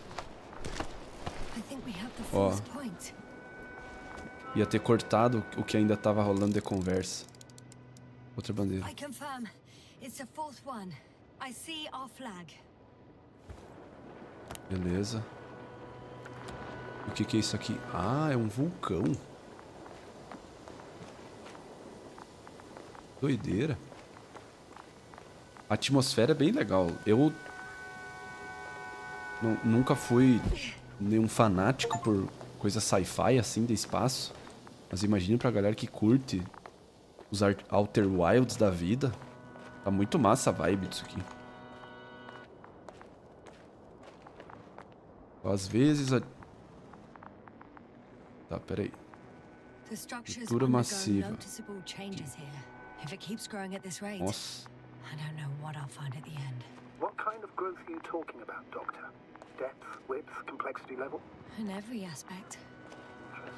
Ó. Ia ter cortado o que ainda tava rolando de conversa. Outra bandeira. I confirm. It's the fourth one. I see our flag. Beleza. O que é isso aqui? Ah, é um vulcão. Doideira. A atmosfera é bem legal. Eu nunca fui nenhum fanático por coisa sci-fi assim de espaço. Mas imagina pra galera que curte os Outer Wilds da vida. Tá muito massa a vibe disso aqui. Às vezes... Tá, peraí. Estrutura massiva. Nossa. What kind of growth are you talking about, Doctor? Depth, width, complexity level? In every aspect.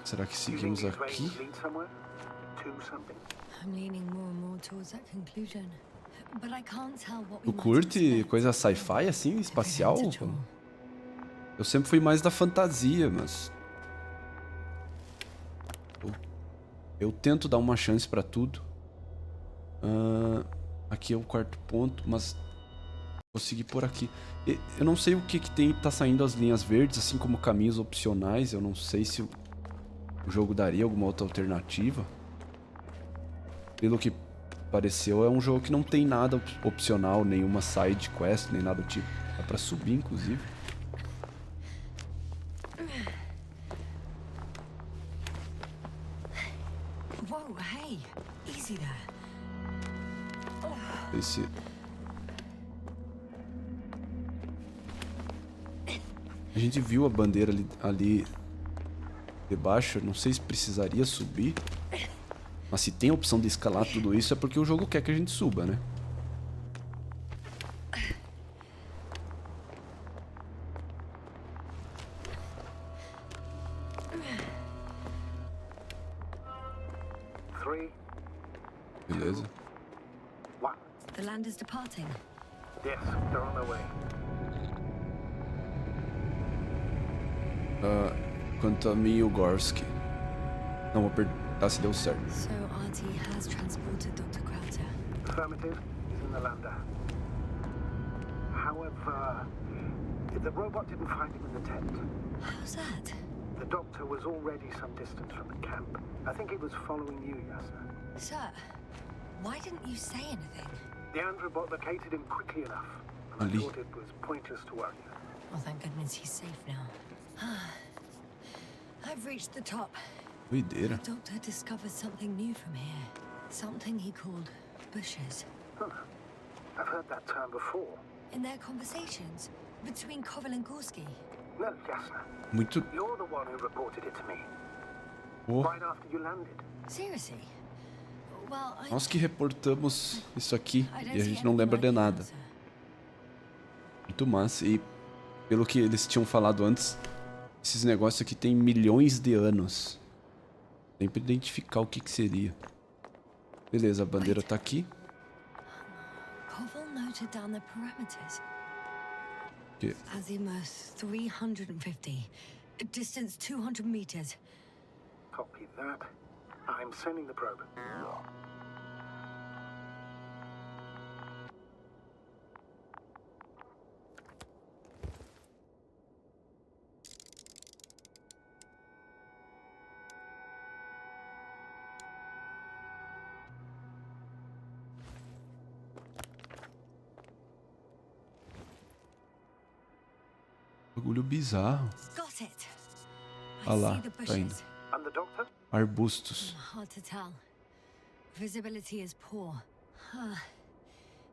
Será que seguimos aqui? I'm leaning more and more towards that conclusion. But I can't tell what Tu curte coisa sci-fi assim, espacial? Eu sempre fui mais da fantasia, mas eu tento dar uma chance pra tudo. Aqui é o quarto ponto, mas vou seguir por aqui. Eu não sei o que tem, tá saindo as linhas verdes, assim como caminhos opcionais. Eu não sei se o jogo daria alguma outra alternativa. Pelo que pareceu, é um jogo que não tem nada opcional, nenhuma side quest, nem nada do tipo. Dá pra subir, inclusive. Whoa, hey, easy there. Esse... A gente viu a bandeira ali debaixo. Não sei se precisaria subir. Mas se tem a opção de escalar tudo isso, é porque o jogo quer que a gente suba, né? Beleza. The land is departing. Yes, they're on their way. Quanto a mim e o Gorski. Não, vou perder. Ah, se deu certo. So RT has transported Dr. Krauter. Affirmative. He's in the lander. However, the robot didn't find him in the tent. How's that? The doctor was already some distance from the camp. I think he was following you, Yasna. Sir, why didn't you say anything? The androbot located him quickly enough. And I thought it was pointless to worry you. Well, thank goodness he's safe now. I've reached the top. Doideira. The doctor discovered something new from here. Something he called bushes. Huh. I've heard that term before. In their conversations between Koval and Gorski. No, Yasna. Muito... You're the one who reported it to me. Oh. Right after you landed. Seriously? Well, Nós que reportamos isso aqui e a gente não lembra de nada. Muito massa. E pelo que eles tinham falado antes, esses negócios aqui tem milhões de anos. Tem pra identificar o que seria. Beleza, a bandeira tá aqui. Koval noted down the parameters. Que? Azimuth 350. Distance 200 meters. Copy that. I'm sending the probe. Bagulho bizarro. Got it. Ah lá, tá indo. And the doctor? Arbustos. Hard to tell. Visibility is poor.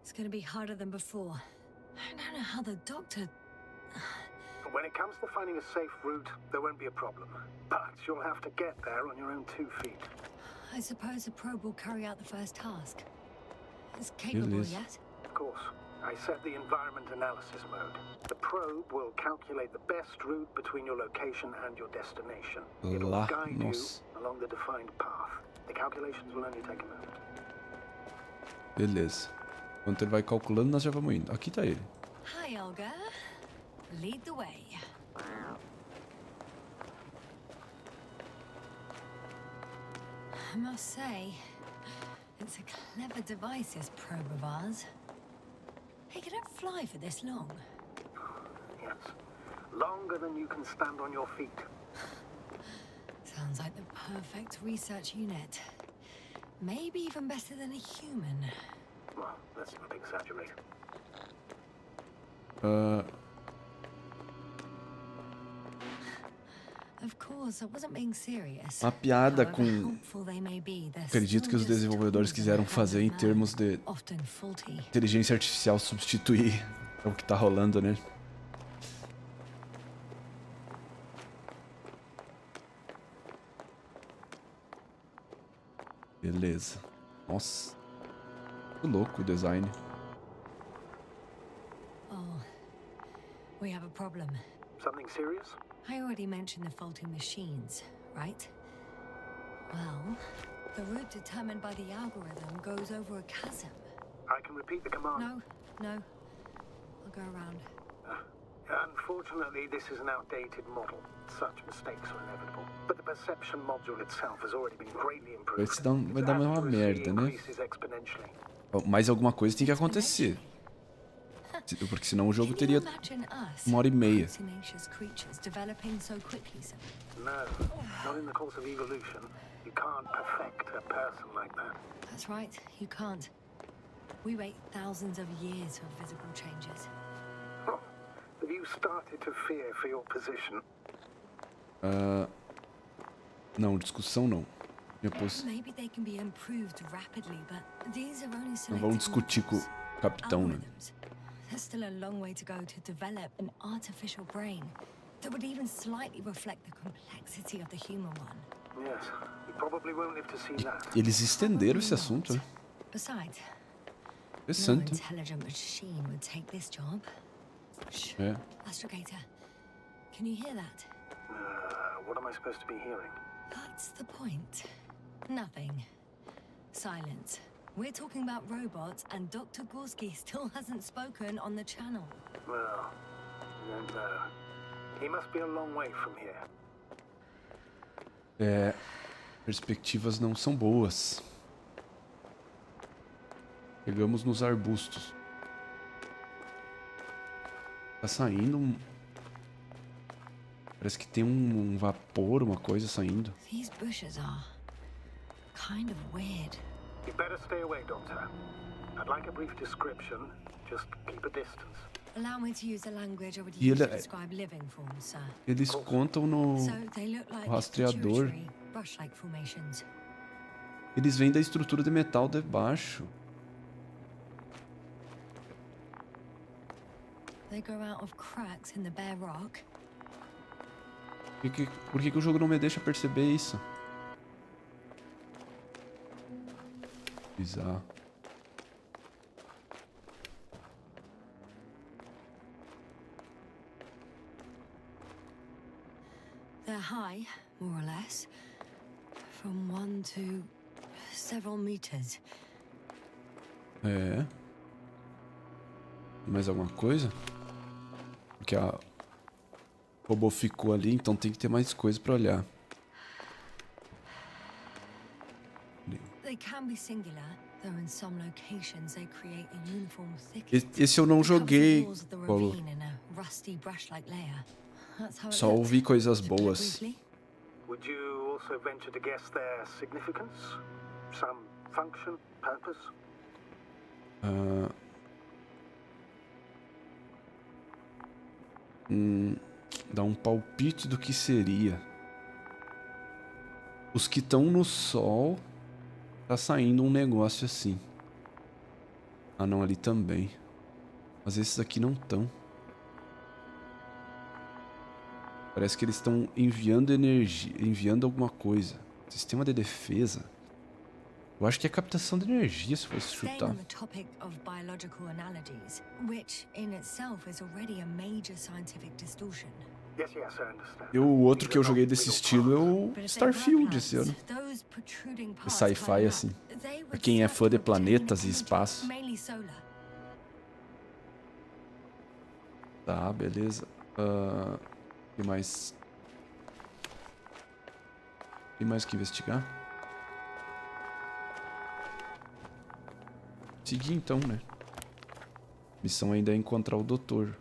It's gonna be harder than before. I don't know how the doctor... When it comes to finding a safe route, there won't be a problem. But you'll have to get there on your own 2 feet. I suppose the probe will carry out the first task. It's capable yet? Of course. I set the environment analysis mode. The probe will calculate the best route between your location and your destination. It'll guide you along the defined path. The calculations will only take a moment. Beleza. Enquanto ele vai calculando, nós já vamos indo. Aqui tá ele. Helga, lead the way. I must say, it's a clever device, this probe of ours. Hey, can it fly for this long? Yes. Longer than you can stand on your feet. Sounds like the perfect research unit. Maybe even better than a human. Well, let's not exaggerate. Of course, I wasn't being serious. Uma piada com... Acredito que os desenvolvedores quiseram fazer em termos de inteligência artificial substituir o que tá rolando, né? Beleza. Nossa. Que louco o design. Oh, we have a problem. Something serious? I already mentioned the faulty machines, right? Well, the route determined by the algorithm goes over a chasm. I can repeat the command. No. I'll go around. Unfortunately, this is an outdated model. Such mistakes are inevitable. But the perception module itself has already been greatly improved. Vai dar uma merda, né? Mas alguma coisa tem que acontecer. Porque senão o jogo teria 1h30. No, not in the course of evolution. You can't perfect a person like that. That's right, you can't. We wait thousands of years for visible changes. Oh, have you started to fear for your position? Não, discussão não. Maybe they can be improved rapidly, but these are only Não vamos discutir com o capitão, né? There's still a long way to go to develop an artificial brain that would even slightly reflect the complexity of the human one. Yes, you probably won't live to see that. Eles estenderam esse assunto, né? Besides, no Interessante. intelligent machine would take this job. É. Astrogator, can you hear that? What am I supposed to be hearing? That's the point. Nothing. Silence. We're talking about robots, and Dr. Gorski still hasn't spoken on the channel. Well, I don't know. He must be a long way from here. Perspectivas não são boas. Pegamos nos arbustos. Tá saindo um... Parece que tem um vapor, uma coisa saindo. These bushes are kind of weird. You better stay away, Doctor. I'd like a brief description. Just keep a distance. Allow me to use the language already used to describe living forms, sir. Eles contam no So they look like rastreador. brush-like formations. Eles vêm da estrutura de metal de baixo. They grow out of cracks in the bare rock. Por que o jogo não me deixa perceber isso? Bizarro. They're high, more or less, from 1 to several meters. Mais alguma coisa? Porque a robô ficou ali, então tem que ter mais coisa pra olhar. Esse eu não joguei, Paulo. Só ouvi coisas boas. Would you also venture to guess their significance? Some function, purpose? Dá um palpite do que seria. Os que estão no sol, tá saindo um negócio assim. Ah, não, ali também. Mas esses aqui não estão. Parece que eles estão enviando energia, enviando alguma coisa. Sistema de defesa. Eu acho que é captação de energia, se fosse chutar. O outro que eu joguei desse estilo é o Starfield esse ano. É sci-fi assim. Pra quem é fã de planetas e espaço. Tá, beleza. O que mais? Tem mais que investigar? Seguir então, né? Missão ainda é encontrar o doutor.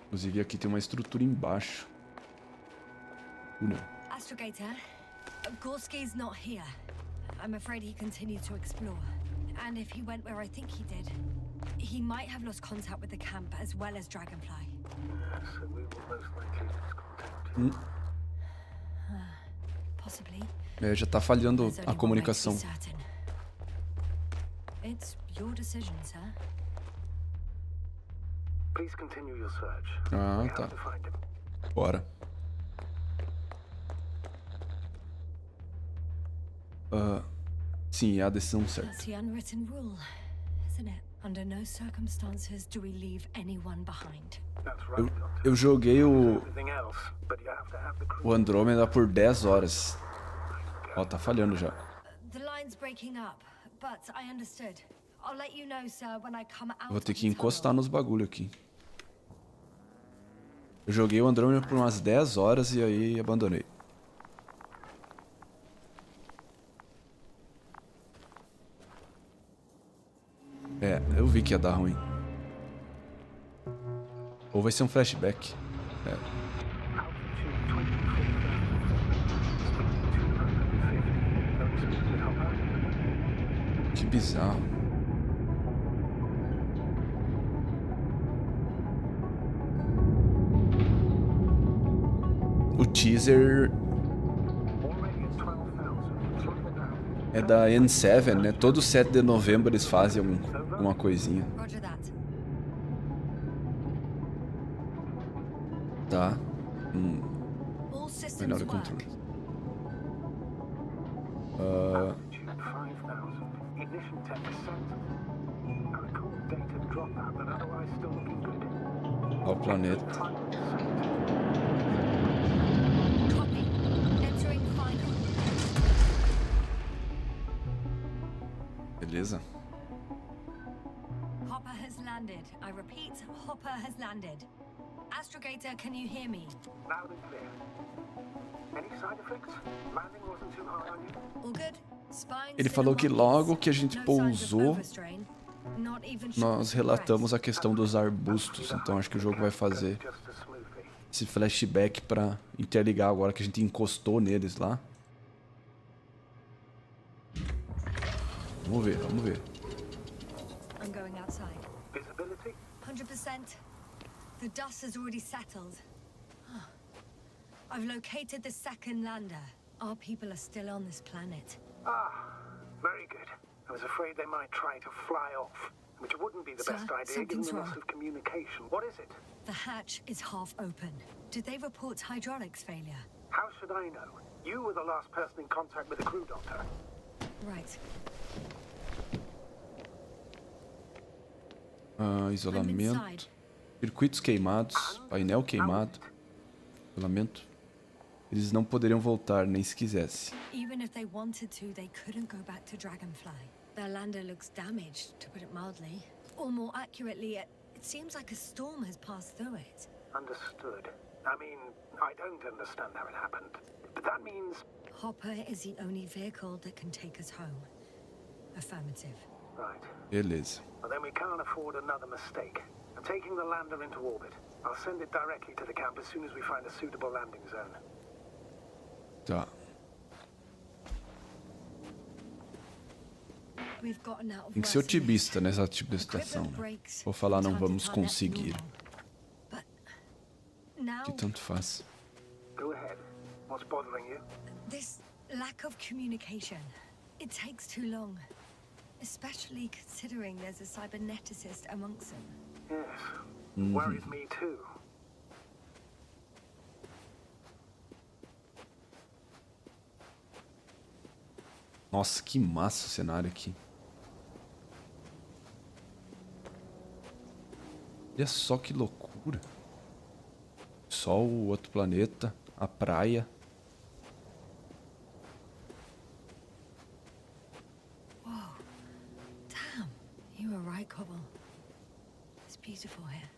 Inclusive aqui tem uma estrutura embaixo. Não. Astrogator, Gorski's not here. I'm afraid he continued to explore. And if he went where I think he did, he might have lost contact with the camp as well as Dragonfly. So we will most likely lose contact. Possibly. Já tá falhando There's only a one way to be comunicação. certain. It's your decision, sir. Please continue your search. Ah, We tá. have to find him. Bora. Sim, é a decisão certa. That's the unwritten rule, isn't it? Under no circumstances do we leave anyone behind. That's right, Doctor. Eu joguei Everything else, but you have to have the crew. o Andrômeda por 10 horas. Ó, tá falhando já. The line's breaking up, but I understood. I'll let you know, sir, when I come out. Vou ter of que the encostar tunnel. nos bagulho aqui. Eu joguei o Andrômeda por umas 10 horas e aí abandonei. É, eu vi que ia dar ruim. Ou vai ser um flashback. É. Altitude 24,000. Speed 250. No speed help. Que bizarro. O teaser Already at 12,000. Throttle down. é da N7, né? Todo 7 de novembro eles fazem uma coisinha. Roger that. Tá. All systems Menor work. controle. Altitude 5,000. Ignition 10%. I recall data dropout, but otherwise still looking good. Ó o planeta. Copy. Entering final. Beleza? Hopper has landed. I repeat, Hopper has landed. Astrogator, can you hear me? Loud and clear. Any side effects? Landing wasn't too hard on you? All good? Spine Ele still falou in que one logo piece. que a gente No signs of pousou, overstrain. Not even nós short relatamos a breaths. questão dos arbustos. Então acho que o jogo vai fazer Just as smoothly. esse flashback pra interligar agora que a gente encostou neles lá. Vamos ver, vamos ver. I'm going outside. Visibility? 100%. The dust has already settled. I've located the second lander. Our people are still on this planet. Ah, very good. I was afraid they might try to fly off, which wouldn't be the Sir, best idea given something's the loss wrong. of communication. What is it? The hatch is half open. Did they report hydraulics failure? How should I know? You were the last person in contact with the crew, Doctor. Right. I'm Isolamento. inside. Circuitos queimados. Painel queimado. Isolamento. Eles não poderiam voltar, nem se quisesse. Even if they wanted to, they couldn't go back to Dragonfly. Their lander looks damaged, to put it mildly. Or more accurately, it seems like a storm has passed through it. Understood. I mean, I don't understand how it happened. But that means... Hopper is the only vehicle that can take us home. Affirmative. Right. Beleza. Well, then we can't afford another mistake. I'm taking the lander into orbit. I'll send it directly to the camp as soon as we find a suitable landing zone. Tá. We've gotten out of Tem que ser worse than this. otimista nessa tipo de situação, Equipment né? breaks. Vou falar não Time to vamos time, that's conseguir. normal. But now, Que tanto faz. Go ahead. What's bothering you? this lack of communication, it takes too long. Especially considering there's a cyberneticist amongst them. Yes. Worries me too. Nossa, que massa o cenário aqui. Olha só que loucura. Sol, outro planeta. a praia. Whoa. Damn. You were right, Cobble. It's beautiful here.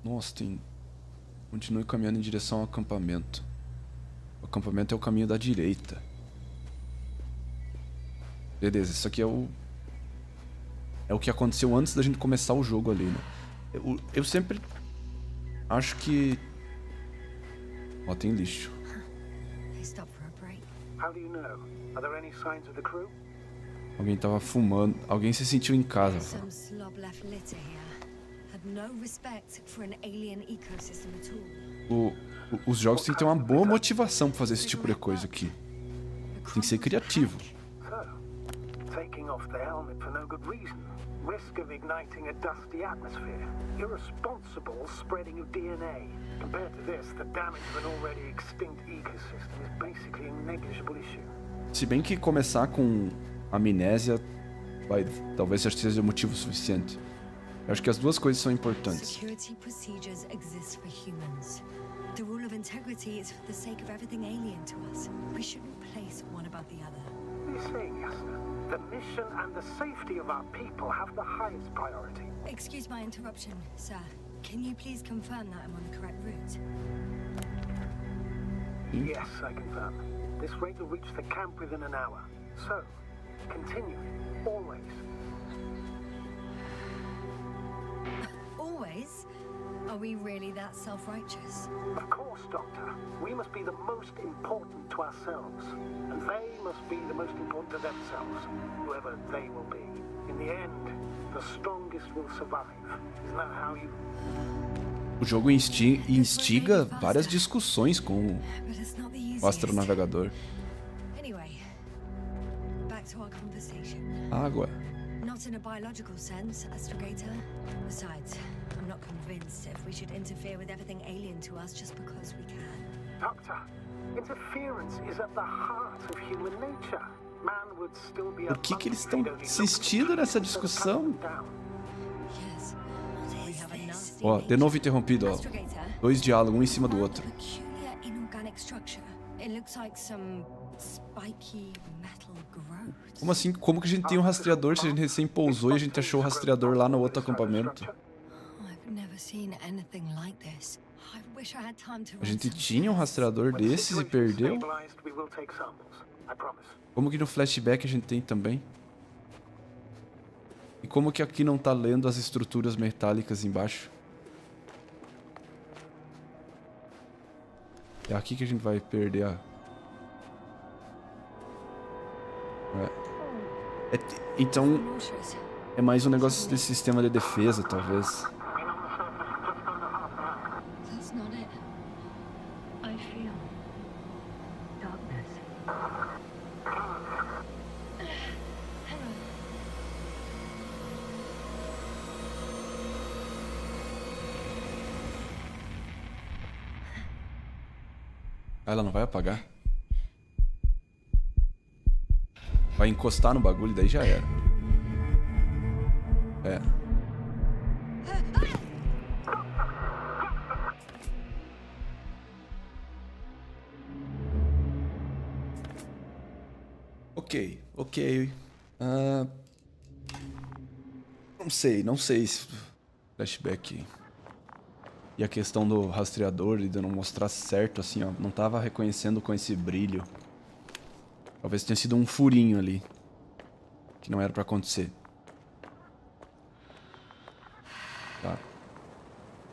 Nossa, tem... Continue caminhando em direção ao acampamento. O acampamento é o caminho da direita. Beleza, isso aqui é o... É o que aconteceu antes da gente começar o jogo ali, né? Eu sempre acho que... Ó, tem lixo. They stopped for a break. How do you know? Are there any signs of the crew? Alguém tava fumando. Alguém se sentiu em casa. Some slob left litter here. Had no respect for an alien ecosystem at all. Os jogos têm que ter uma boa motivação pra fazer esse tipo de coisa aqui. Tem que ser criativo. So, taking off the helmet for no good reason. Risk of igniting a dusty atmosphere. Irresponsible spreading of DNA. Compared to this, the damage of an already extinct ecosystem is basically a negligible issue. Se bem que começar com amnésia talvez seja motivo suficiente. Eu acho que as duas coisas são importantes. Security procedures exist for humans. The rule of integrity is for the sake of everything alien to us. We shouldn't place one above the other. What are you saying, Yasna? The mission and the safety of our people have the highest priority. Excuse my interruption, sir. Can you please confirm that I'm on the correct route? Yes, I confirm. This rate will reach the camp within an hour. So, continue, always. Always? Are we really that self-righteous? Of course, Doctor. We must be the most important to ourselves. And they must be the most important to themselves, whoever they will be. In the end, the strongest will survive. Isn't that how you... O jogo instiga várias discussões com But it's not the easiest. o astronavegador. Anyway, back to our conversation. Água. Not in a biological sense, astrogator. Besides, I'm not convinced if we should interfere with everything alien to us just because we can. Doctor, interference is at the heart of human nature. Man would still be a Por que monkey eles if estão he'd only insistindo looked nessa instead of discussão? cutting down. Yes. We have a nasty Ó, de novo interrompido, ó. Astrogator. Dois diálogos, um em cima do outro. Peculiar inorganic structure. It looks like some spiky metal growth. Como assim? Como que a gente tem um rastreador se a gente recém pousou e a gente achou o rastreador lá no outro acampamento? I've never seen anything like this. I wish I had time to A gente run some tinha um tests. rastreador When the desses e situation is perdeu? stabilized, we will take samples. I promise. Como que no flashback a gente tem também? E como que aqui não tá lendo as estruturas metálicas embaixo? É aqui que a gente vai perder a... Então, Nauseous. é mais um negócio desse sistema de defesa, talvez. That's not it. I feel darkness. Hello. Ah, ela não vai apagar? Vai encostar no bagulho, daí já era. É. Ok. Não sei se flashback. E a questão do rastreador e de não mostrar certo, assim, ó. Não tava reconhecendo com esse brilho. Talvez tenha sido um furinho ali. Que não era pra acontecer.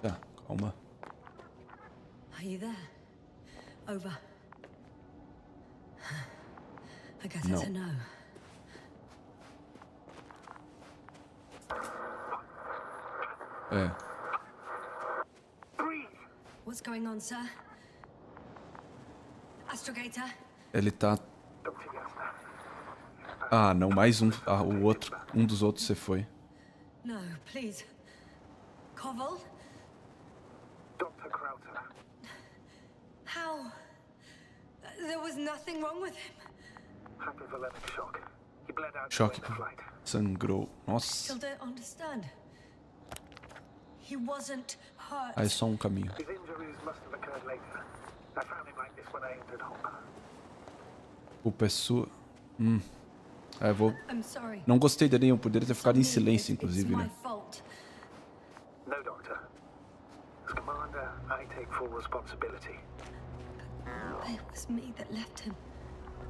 Tá, calma. Are you there? Over. I guess No. it's a no. É. What's going on, sir? Astrogator? Ele tá... Ah, não, mais um. Ah, o outro. Um dos outros você foi. No, please. Koval? Dr. Krauter. How? There was nothing wrong with him. Hypovolemic shock. He bled out Choque. during the flight. Sangrou. Nossa. Still don't understand. He wasn't hurt. Ah, é só um caminho. His injuries must have occurred later. I found him like this when I entered Hong. Culpa é sua. Ah, eu vou... I'm sorry. Não gostei dele, eu poderia ter ficado em Suddenly, silêncio, inclusive, it's my né? fault. No, Doctor. As Commander, I take full responsibility. It was me that left him.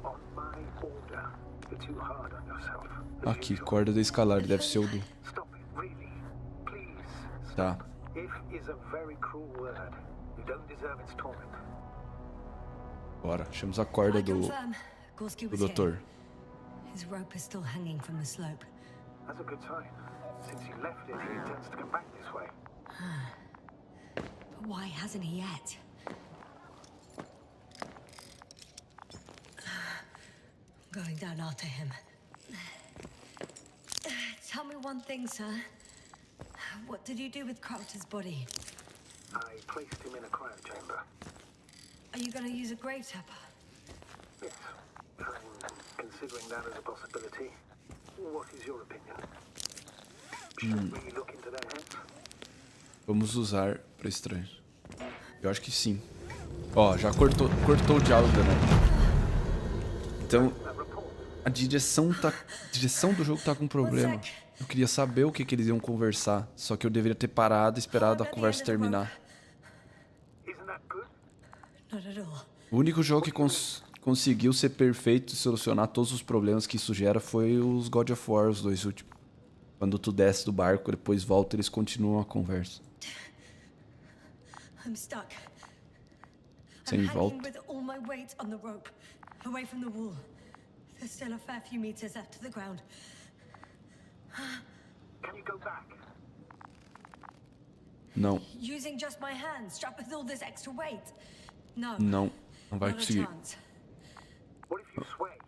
On my order. You're too hard on yourself. Aqui, corda da escalar, deve ser o do... Stop it, really. Please. Tá. If is a very cruel word. You don't deserve its torment. Bora, achamos a corda I do confirm. Gorski was doutor. here. His rope is still hanging from the slope. That's a good sign. Since he left it, he intends to come back this way. But why hasn't he yet? I'm going down after him. Tell me one thing, sir. What did you do with Crofter's body? I placed him in a cryo chamber. Are you going to use a grave tapper? Yes. I'm considering that as a possibility. What is your opinion? Should we look into their heads? Vamos usar pra estranho. Eu acho que sim. Ó, já cortou o diálogo, né? Então, a direção do jogo tá com problema. Eu queria saber o que eles iam conversar, só que eu deveria ter parado e esperado a conversa terminar. Isn't that good? Not at all. O único jogo que conseguiu ser perfeito e solucionar todos os problemas que isso gera foi os God of War, os dois últimos. Quando tu desce do barco, depois volta, eles continuam a conversa. I'm stuck. Sem I'm volta. hanging with all my weight on the rope, away from the wall. There's still a fair few meters left to the ground. Can you go back? Não, Using just my hands, strapped with all this extra weight. No. não vai Not a conseguir. chance. What if you sway?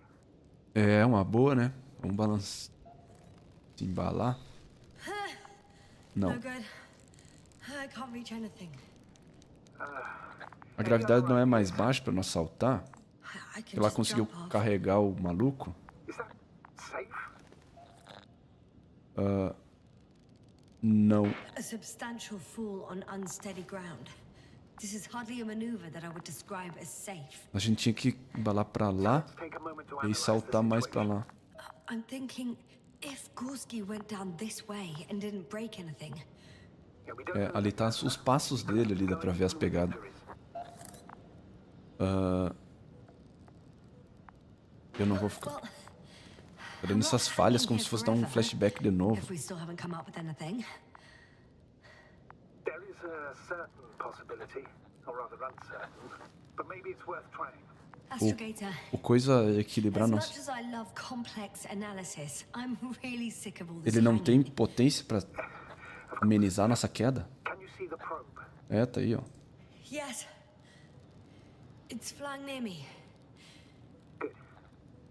É uma boa, né? Vamos balançar. Se embalar. Não. No good. I can't reach anything. A gravidade não é mais baixa pra nós saltar? I can Ela just conseguiu jump off. carregar o maluco? Is that safe? Não. A substantial fall on unsteady ground. This is hardly a maneuver that I would describe as safe. A gente tinha que embalar pra lá Take a moment to e analyze saltar the mais pra situation. lá. I'm thinking, if Gorski went down this way and didn't break anything, Yeah, we don't É, know ali tá os passos dele, ali dá pra ver as pegadas. Eu não vou ficar olhando essas falhas como se fosse dar um flashback de novo. if we still haven't come up with anything. There is a certain possibility, or rather uncertain, but maybe it's worth trying. Astrogator, O coisa é equilibrar as nossa. much as I love complex analysis, I'm really sick of all this Ele não tem hanging. potência pra amenizar nossa queda? Can you see the probe? É, tá aí, ó. Yes. It's flying near me. Good.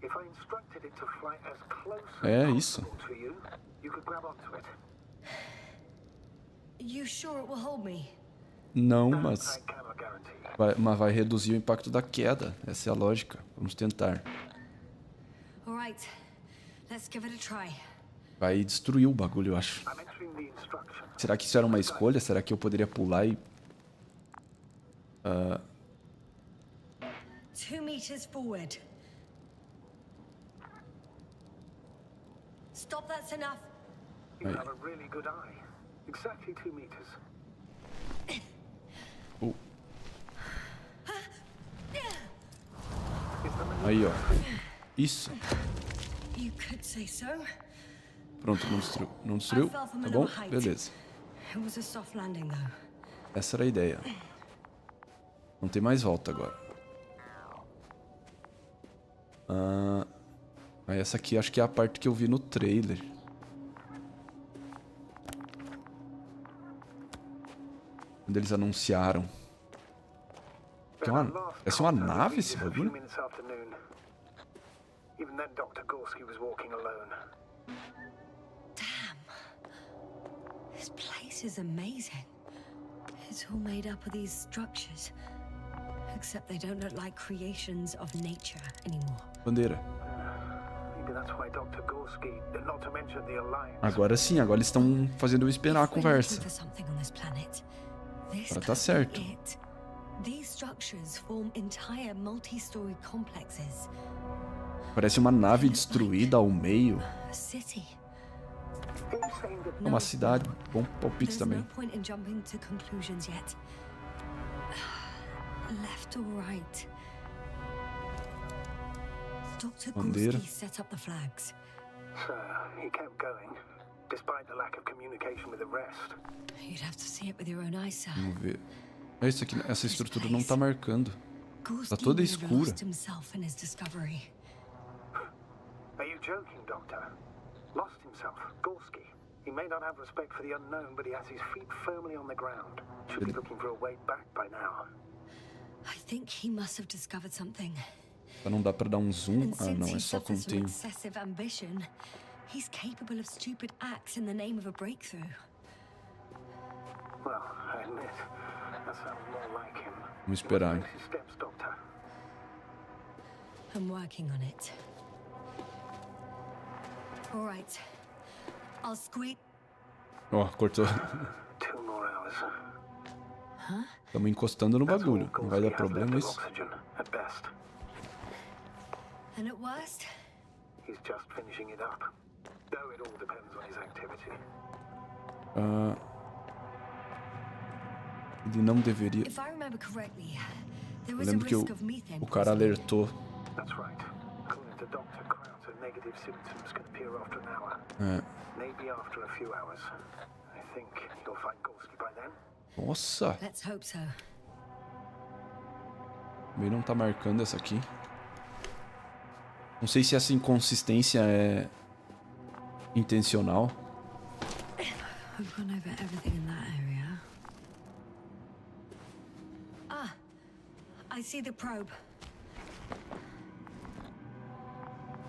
If I instructed it to fly as close É as isso. possible to you, you could grab onto it. You sure it will hold me? Não, mas I cannot guarantee. vai reduzir o impacto da queda. Essa é a lógica. Vamos tentar. All right. Let's give it a try. Vai destruir o bagulho, eu acho. I'm entering the instructions. Será que isso era uma escolha? Será que eu poderia pular e... 2 meters forward. Stop, that's enough. You Right. have a really good eye. Exactly 2 meters. Oh, Is the maneuver aí, ó. Isso. You could say so. Pronto, não destruiu. Não destruiu? Tá bom? Beleza. It was a soft landing, though. Essa era a ideia. Não tem mais volta agora. Aí essa aqui acho que é a parte que eu vi no trailer. Quando eles anunciaram. Essa é uma nave, esse bagulho? Even then, Dr. Gorski was walking alone. Damn. This place is amazing. It's all made up of these structures. Except they don't look like creations of nature anymore. Bandeira. Maybe that's why Dr. Gorski, not to mention the Alliance. Agora sim, agora eles estão fazendo eu esperar a If we're conversa. looking for something on this planet, this Ela tá could be certo. it. These structures form entire multi-story complexes. Parece uma nave destruída ao meio. A city. Are you saying that É uma cidade. Bom palpite There's também. no point in jumping to conclusions yet. Left or right? Dr. Bandeira. Gorski set up the flags. so he kept going, despite the lack of communication with the rest? You'd have to see it with your own eyes, sir. Vamos ver. É isso aqui, essa estrutura não tá marcando. Gorski toda would have escura. lost himself in his discovery. Are you joking, Doctor? Lost himself, Gorski. He may not have respect for the unknown, but he has his feet firmly on the ground. Should be looking for a way back by now. I think he must have discovered something. Não dá pra dar um zoom. And Ah, since não, he é só suffers from contínuo. excessive ambition, he's capable of stupid acts in the name of a breakthrough. Well, I admit, that sounds more like him. Vamos esperar, hein? What's his steps, Doctor? I'm working on it. All right. I'll squeak. Ó, cortou. 2 more hours. Estamos encostando no That's all bagulho. Não vai dar Gorski has problema left of isso? oxygen, at best. And at worst, He's just finishing it up. Though it all depends on his activity. Ah, ele não deveria. if I remember correctly, there Eu is a lembro que risk of methane o cara poisoning. alertou. That's right. According to Dr. Krauser, negative symptoms can appear after an hour. É. Maybe after a few hours. I think you'll find Gorski by then. Nossa, Let's hope so. também não tá marcando essa aqui. Não sei se essa inconsistência é intencional. We've gone over everything in that area. Ah, I see the probe.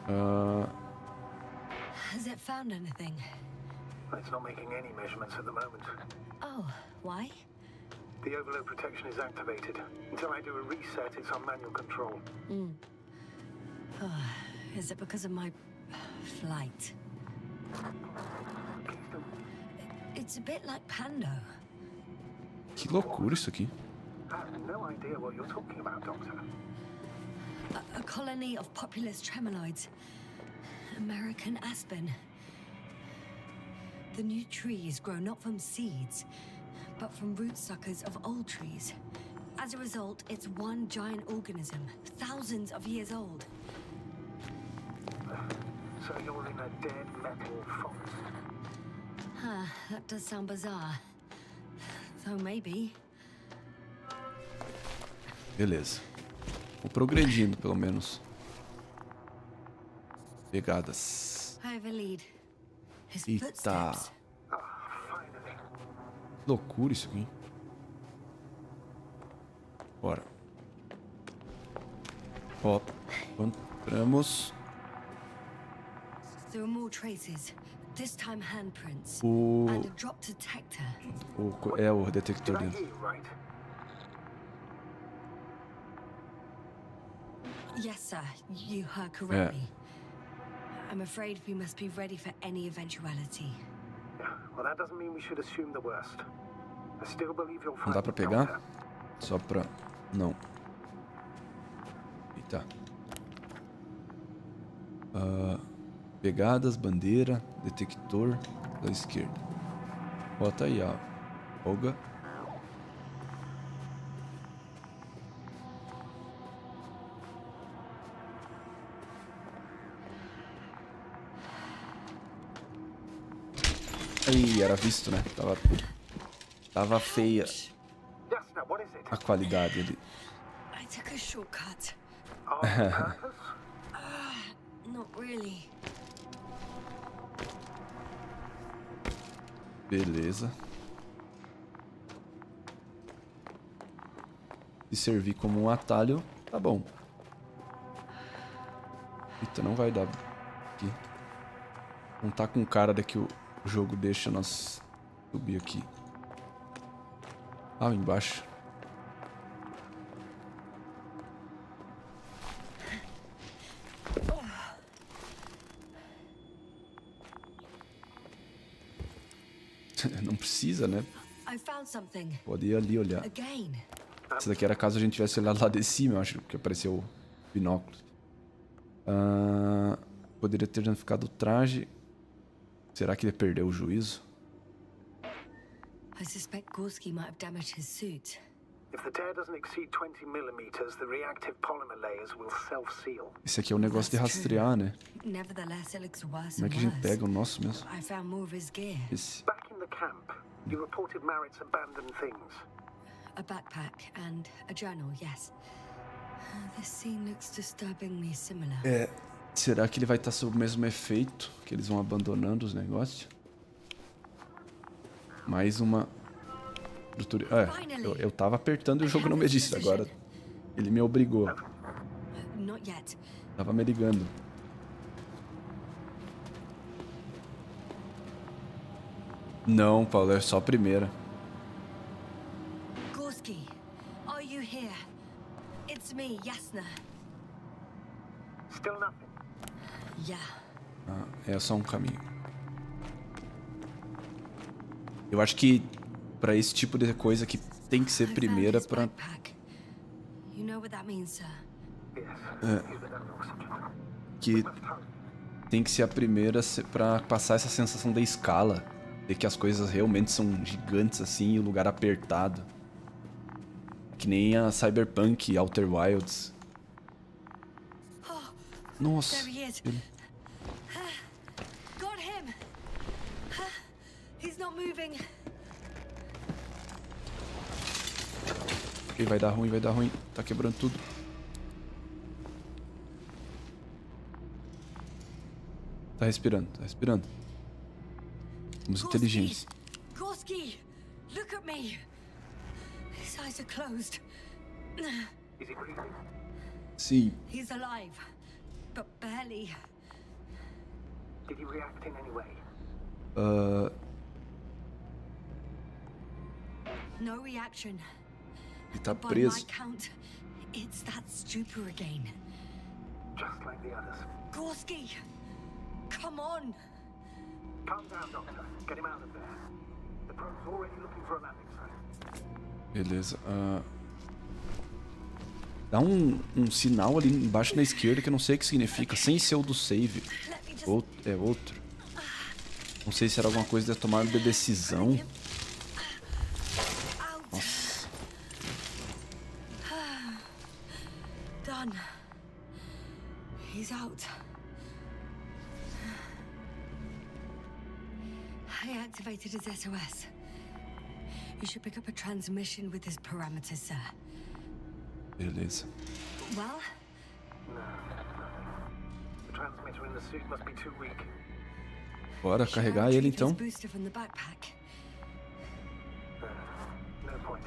Ah, Has it found anything? It's not making any measurements at the moment. Oh, why? The overload protection is activated. Until I do a reset, it's on manual control. Is it because of my flight? It's a bit like Pando. que loucura isso aqui. I have no idea what you're talking about, Doctor. A colony of populous tremoloids. American aspen. The new trees grow not from seeds, but from root suckers of old trees. As a result, it's one giant organism, thousands of years old. So you're in a dead metal forest. Huh, that does sound bizarre. Though maybe. Beleza. Vou progredindo, pelo menos. Pegadas. I have a lead. His Eita. footsteps. Finally. Loucura isso aqui. Bora. Ó, encontramos There are more traces. This time handprints. o... And a drop detector. É o detector Did I dele. hear you right? Yes, sir. You heard correctly. I'm afraid we must be ready for any eventuality. Yeah. Well, that doesn't mean we should assume the worst. I still believe you'll Não find dá pra it, pegar? Doctor. Só pra... Não. Eita. Pegadas, bandeira, detector da esquerda. Bota aí, ó. Olga. Aí, era visto, né? Tava feia Yes, now what is it? a qualidade ali. I took a shortcut. On purpose? Not really. Beleza. Se servir como um atalho, tá bom. Eita, não vai dar aqui. Não tá com cara daqui o jogo deixa nós subir aqui. Ah, embaixo. precisa, né? I found something. Pode ir ali olhar. Again. Esse daqui era caso a gente tivesse olhado lá de cima, eu acho que apareceu o binóculo. Poderia ter danificado o traje. Será que ele perdeu o juízo? I suspect Gorski might have damaged his suit. If the tear doesn't exceed 20 millimeters, the reactive polymer layers will self-seal. Esse aqui é o negócio de rastrear, né? Nevertheless, it looks worse Como é and que a gente worse. pega o nosso mesmo? I found more of his gear. Esse. Back in the camp, you reported Marrett's abandoned things. A backpack and a journal, yes. This scene looks disturbingly similar. Será que ele vai estar sob o mesmo efeito? Que eles vão abandonando os negócios? Mais uma... eu tava apertando e o jogo não me disse. Agora ele me obrigou. Not yet. Tava me ligando. Não, Paulo, é só a primeira. Gorski, are you here? It's me, Yasna. Still nothing. Yeah. É só um caminho. Eu acho que pra esse tipo de coisa que tem que ser primeira pra... You know what that means, sir? Que tem que ser a primeira pra passar essa sensação da escala. De que as coisas realmente são gigantes assim e o lugar apertado. Que nem a Cyberpunk e Outer Wilds. Nossa. There he is. Got him. He's not moving. Ok, vai dar ruim, vai dar ruim. Tá quebrando tudo. Tá respirando, tá respirando. Somos inteligentes. Gorski, look at me. His eyes are closed. Is he breathing? Sim. He's alive, but barely. Did he react in any way? No reaction. Ele tá By my preso. count, it's that stupor again. Just like the others. Gorski, come on. Calm down, Doctor. Get him out of there. The probe's already looking for a landing site. Beleza. Dá um sinal ali embaixo na esquerda que eu não sei o que significa. Sem ser o do save. É outro. Não sei se era alguma coisa de tomada de decisão. Nossa. Done. He's out. I activated his SOS. You should pick up a transmission with his parameters, sir. Beleza. Well? No, nothing. The transmitter in the suit must be too weak. Bora carregar ele então. Booster from the backpack. No point.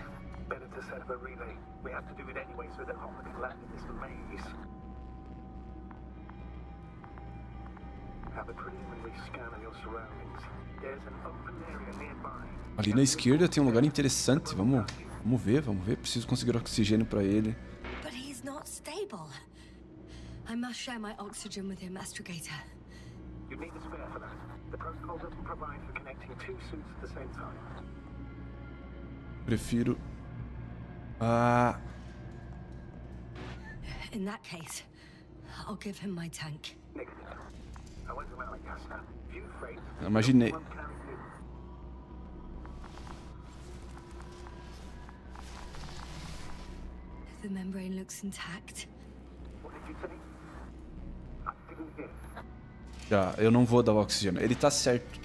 Better to set up a relay. We have to do it anyway so that Hopper can land in this maze. Have a preliminary scan of your surroundings. There's an open area nearby. Ali na esquerda tem um lugar interessante. Vamos ver, vamos ver. Preciso conseguir oxigênio pra ele. But he's not stable. I must share my oxygen with him, Astrogator. You need a spare for that. The protocol doesn't provide for connecting two suits at the same time. Prefiro... In that case, I'll give him my tank. Negative. I went around like Yasna. Few freight. Imaginei. One carry two. The membrane looks intact. What did you say? I didn't hear. Já, eu não vou dar o oxigênio. Ele tá certo.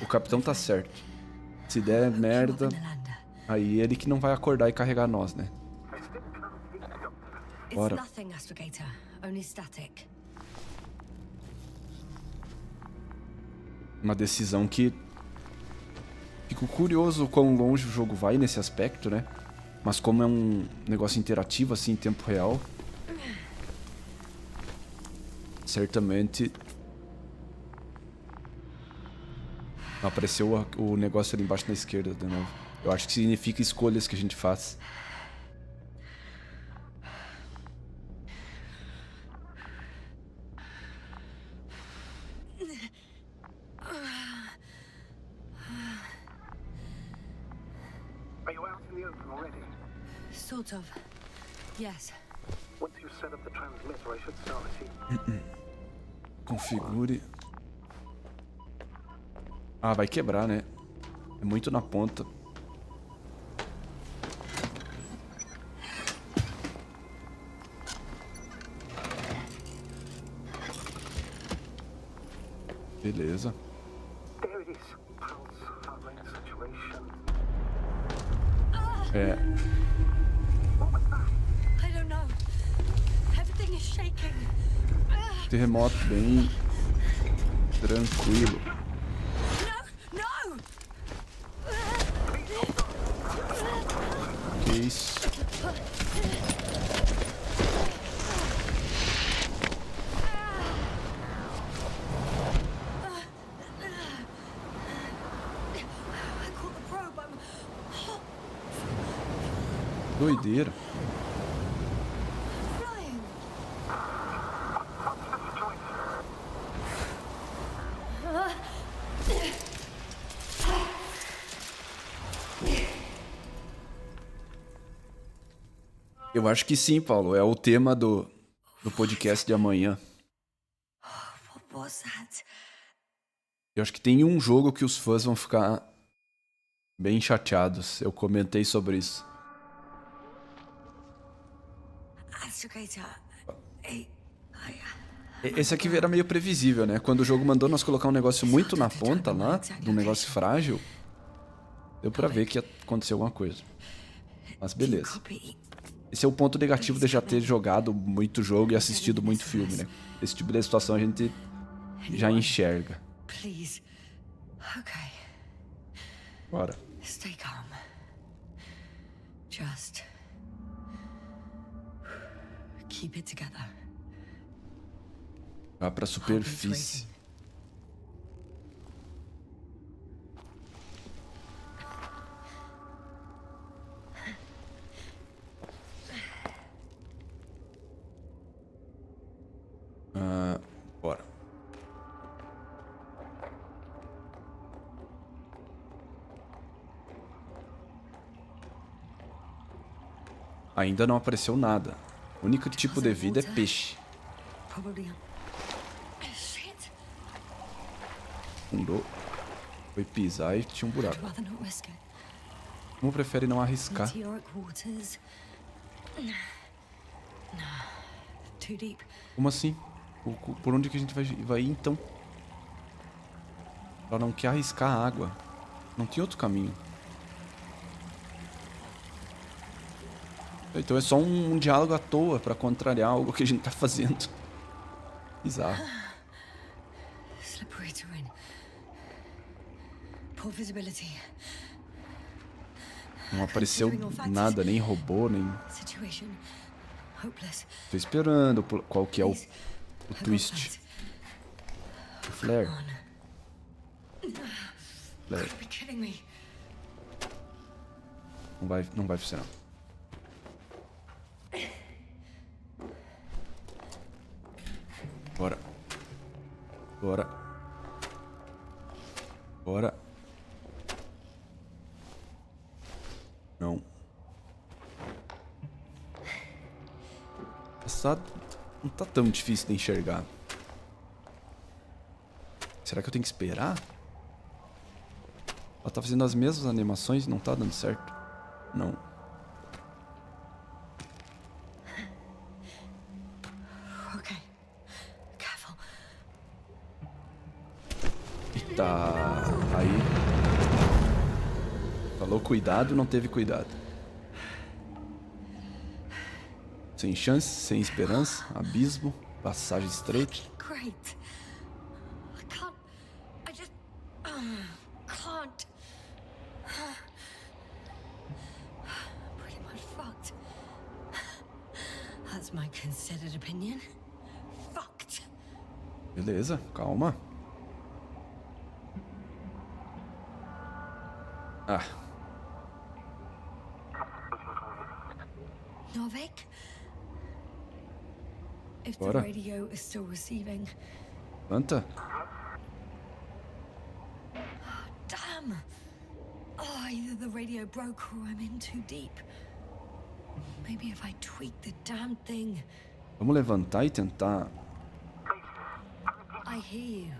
O capitão tá certo. Se der merda, aí ele que não vai acordar e carregar nós, né? It's Bora. nothing, Astrogator. Only static. Uma decisão que... Fico curioso o quão longe o jogo vai nesse aspecto, né? Mas como é um negócio interativo, assim, em tempo real... Certamente... Apareceu o negócio ali embaixo na esquerda de novo. Eu acho que significa escolhas que a gente faz. Sort of. Yes. Once you set up the transmitter, I should start receiving. Configure. Ah, vai quebrar, né? É muito na ponta. Beleza. There it is. Pulse, heart rate, saturation. É. What was that? I don't know. Everything is shaking. Terremoto bem tranquilo. No! Que isso? I caught the probe. I'm... Doideira. flying. Eu acho que sim, Paulo. É o tema do podcast de amanhã. What was that? Eu acho que tem um jogo que os fãs vão ficar bem chateados. Eu comentei sobre isso. Astrogator. Esse aqui era meio previsível, né? Quando o jogo mandou nós colocar um negócio muito na ponta lá, de um negócio frágil, deu pra ver que ia acontecer alguma coisa. Mas beleza. Esse é o ponto negativo de já ter jogado muito jogo e assistido muito filme, né? Esse tipo de situação a gente já enxerga. Please. Okay. Bora. Stay calm. Just keep it together. Vá pra superfície. Bora. Ainda não apareceu nada. O único tipo de vida é peixe. Probably. Shit. Fundou. Foi pisar e tinha um buraco. I'd rather not risk it. Como prefere não arriscar? Meteoric waters. No. Too deep. Como assim? Por onde que a gente vai ir então? Ela não quer arriscar a água. Não tem outro caminho. Então é só um diálogo à toa pra contrariar algo que a gente tá fazendo. Bizarro. Slippery terrain. Poor visibility. Não apareceu nada, nem robô, nem... Situation hopeless. Tô esperando qual que é o twist. Flare. Flare. You're kidding me. Não vai funcionar. Bora. Bora. Bora. Não. Essa não tá tão difícil de enxergar. Será que eu tenho que esperar? Ela tá fazendo as mesmas animações e não tá dando certo. Não. Okay. Careful. Eita. Aí. Falou cuidado, não teve cuidado. Sem chance, sem esperança, abismo, passagem estreita. Great. I can't. I just can't. Pretty much fucked. That's my considered opinion. Fucked. Beleza, calma. Ah, Novik? If the Bora. radio is still receiving. planta. Damn! Oh, either the radio broke or I'm in too deep. Maybe if I tweak the damn thing. Vamos levantar e tentar... I hear you,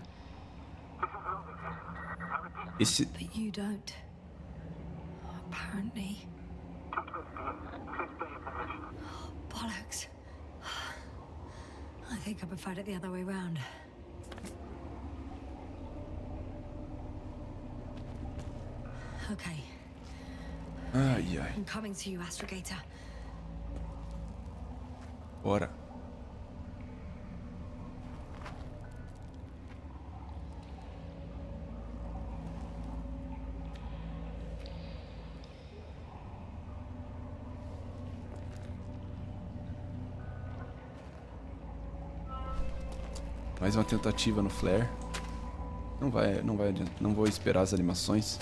Esse... but you don't. Apparently. Bollocks. I think I preferred it the other way round. Okay, Ai, ai. I'm coming to you, Astrogator. Bora. Mais uma tentativa no flare. Não vai adiantar. Não vou esperar as animações.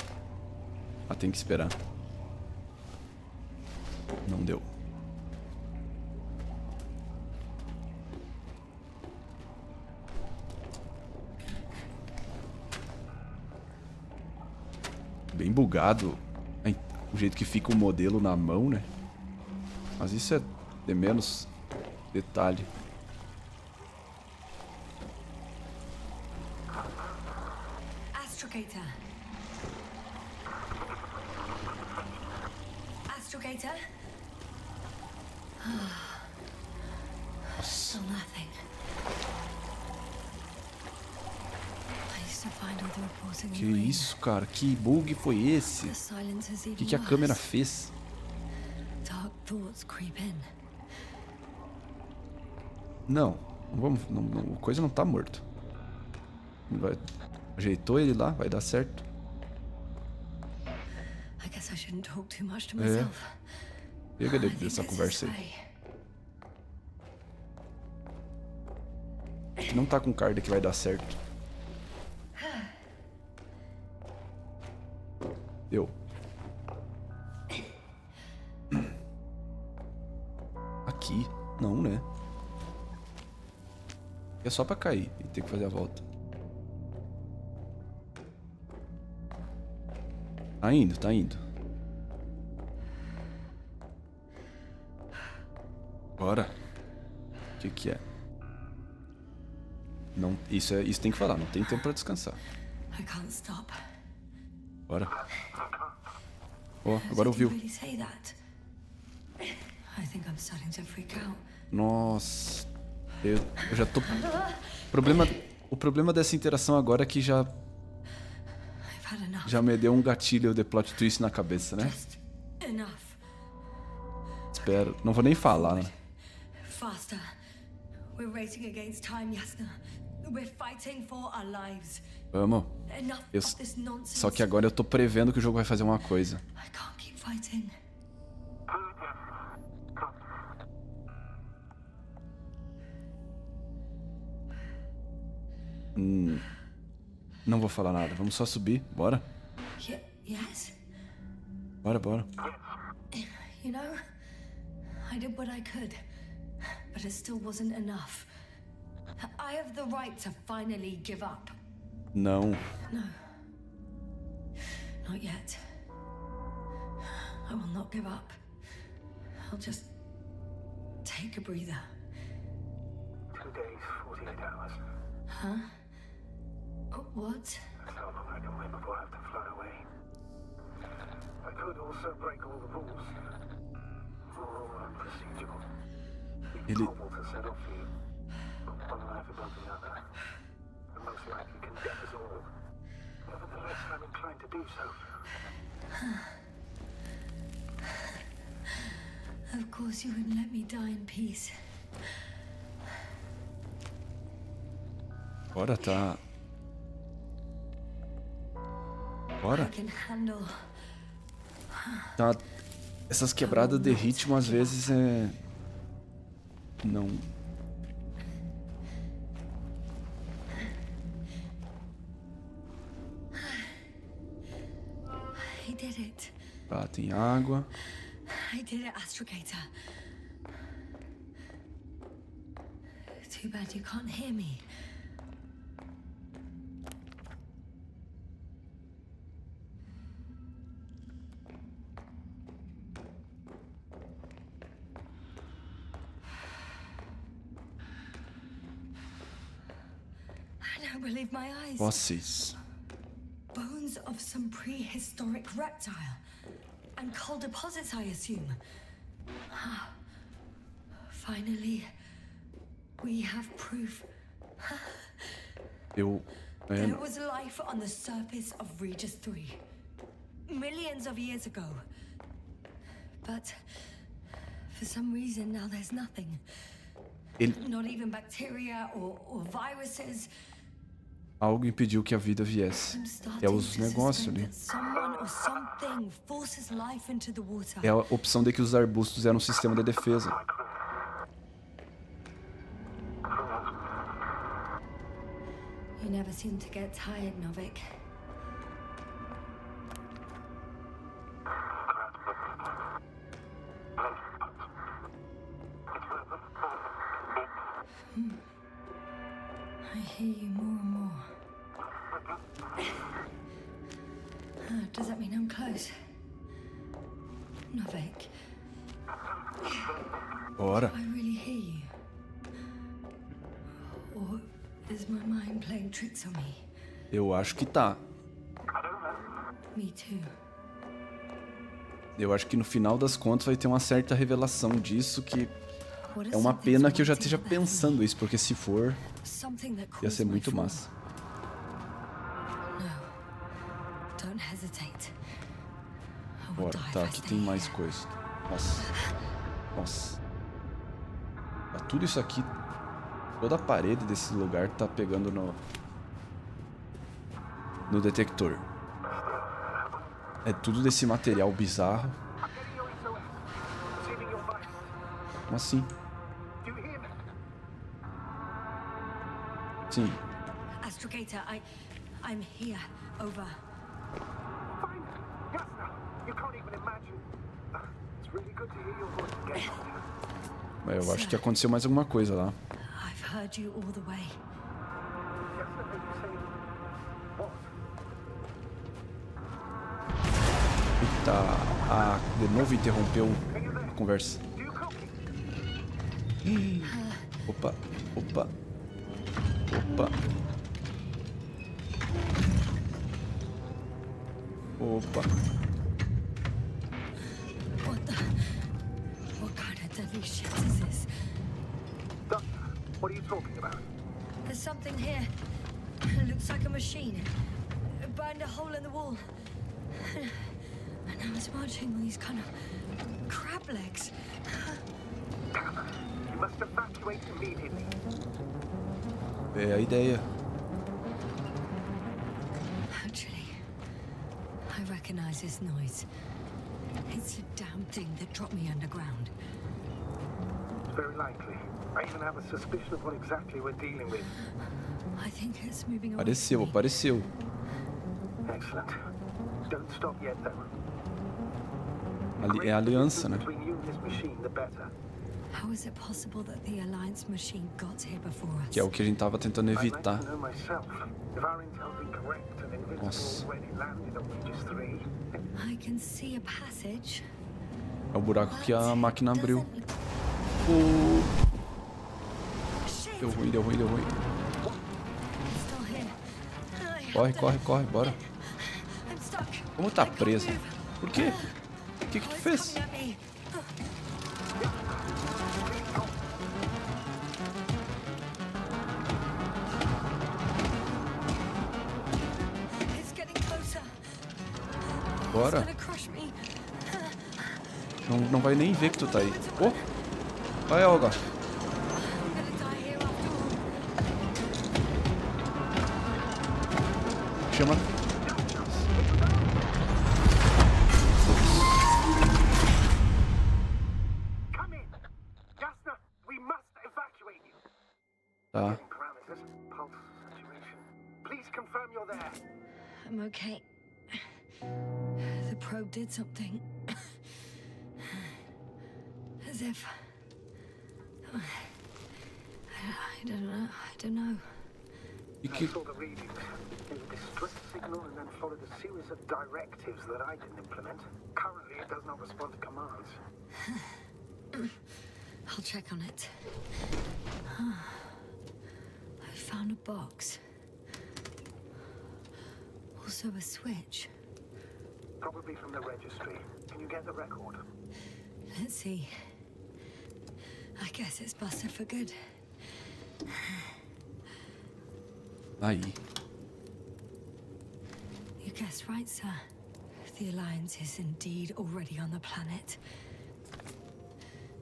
Ah, tem que esperar. Não deu. Bem bugado. O jeito que fica o modelo na mão, né? Mas isso é de menos detalhe. Astrogator. Astrogator? Still nothing. I used to find all the reporting Que in green. isso, cara? Que bug foi esse? The silence is O even que a câmera worse. fez? Dark thoughts creep in. Não, a coisa não tá morto. Ajeitou ele lá, vai dar certo. I guess I shouldn't talk too much to myself. Chega I think dessa this conversa is aí. way. Não tá com cara de que vai dar certo. Deu. Aqui? Não, né? É só pra cair e ter que fazer a volta. Tá indo, tá indo. Bora. O que é? Não, isso tem que falar, não tem tempo pra descansar. I can't stop. Bora. Ó, agora ouviu. Did you really say that? I think I'm starting to freak out. Nossa. Eu já tô... O problema dessa interação agora é que I've had enough. já me deu um gatilho de plot twist na cabeça, né? Just enough. Espero. Não vou nem falar, né? Faster. We're racing against time, Yasna. We're fighting for our lives. Vamos. Enough Eu... of this nonsense. Só que agora eu tô prevendo que o jogo vai fazer uma coisa. I can't keep fighting. Não vou falar nada. Vamos só subir. Bora. Yes? Bora, bora. You know, I did what I could, but it still wasn't enough. I have the right to finally give up. Não. No. Not yet. I will not give up. I'll just take a breather. 2 days, 48 hours. Huh? What? That's how long I can wait before I have to fly away. I could also break all the rules. All procedural. Be horrible to set off you. But one life above the other. And most likely condemn us all. Nevertheless, I'm inclined to do so. Of course you wouldn't let me die in peace. Bora, tá. Bora. I can handle. Tá. Essas quebradas de ritmo às vezes é. Não. I did it. Tá, tem água. I did it, Astrogator. Too bad you can't hear me. don't believe my eyes. Fósseis. Bones of some prehistoric reptile. And coal deposits, I assume. Ah. Finally, we have proof. There was life on the surface of Regis 3. Millions of years ago. But for some reason now there's nothing. Not even bacteria or viruses. Algo impediu que a vida viesse. É os negócios ali. É a opção de que os arbustos eram um sistema de defesa. You never seem to get tired, Novik. I hear you more and more. Does that mean I'm close? Novik. Bora. Do I really hear you? Or is my mind playing tricks on me? Eu acho que tá. Me too. Eu acho que no final das contas vai ter uma certa revelação disso, que é uma pena que eu já esteja pensando isso, porque se for, ia ser muito massa. Bora, tá, aqui tem mais coisa. Nossa. Nossa. Tá, tudo isso aqui, toda a parede desse lugar tá pegando no detector. É tudo desse material bizarro. Como assim? Sim. Astrogator, I'm here. Over. Fine. Jasna, you can't even imagine. It's really good to hear your voice again. Eu acho que aconteceu mais alguma coisa lá. I've heard you all the way. Jasna, are you saying what? Eita, de novo interrompeu a conversa. Opa, opa, opa. Opa. What kind of deadly shit is this? Doctor, what are you talking about? There's something here. It looks like a machine. It burned a hole in the wall. And now it's marching on these kind of crab legs. You must evacuate immediately. É a ideia. Actually, I recognize this noise. It's a damn thing that dropped me underground. It's very likely. I even have a suspicion of what exactly we're dealing with. I think it's moving away. Apareceu, apareceu. Excellent. Don't stop yet, though. É a aliança, né? Between you and this machine, the better. How is it possible that the Alliance machine got here before us? Que é o que a gente tava tentando evitar. I'd like to know myself. If our intel's incorrect and Invincible Nossa. already landed on Regis 3. I can see a passage. É o buraco que a máquina abriu. Shit! Deu ruim, deu ruim, deu ruim. It's still here. I have Corre, to- corre, corre, bora. I'm stuck. Como tá I can't presa? move. Por quê? O que tu Oh, it's fez? coming at me. It's getting closer. It's Bora. gonna crush me. Não vai nem ver que tu tá aí. Oh! Vai, Olga. I'm gonna die here after all. Chama. Come in. Jasna, we must evacuate you. Tá. Parameters, pulse, saturation. Please confirm you're there. I'm okay. The probe did something. As if... I don't know. E I que... saw the readings. It was a distress signal and then followed a series of directives that I didn't implement. Currently, it does not respond to commands. I'll check on it. I found a box. also a switch. Probably from the registry. Can you get the record? Let's see. I guess it's busted for good. Aí. You guessed right, sir. The Alliance is indeed already on the planet.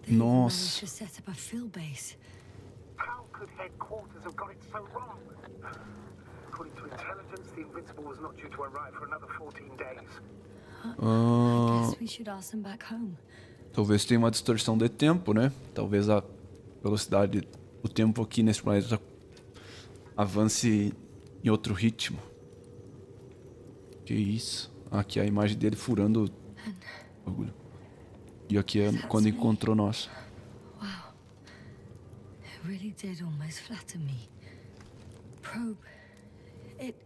They managed to set up a field base. How could headquarters have got it so wrong? According to intelligence, the Invincible was not due to arrive for another 14 days. I guess we should ask them back home. Talvez tenha uma distorção de tempo, né? Talvez a velocidade, o tempo aqui nesse planeta avance em outro ritmo. Que isso? Aqui é a imagem dele furando o bagulho. E aqui é quando encontrou nós. Wow. It really did almost flatter me. Probe. It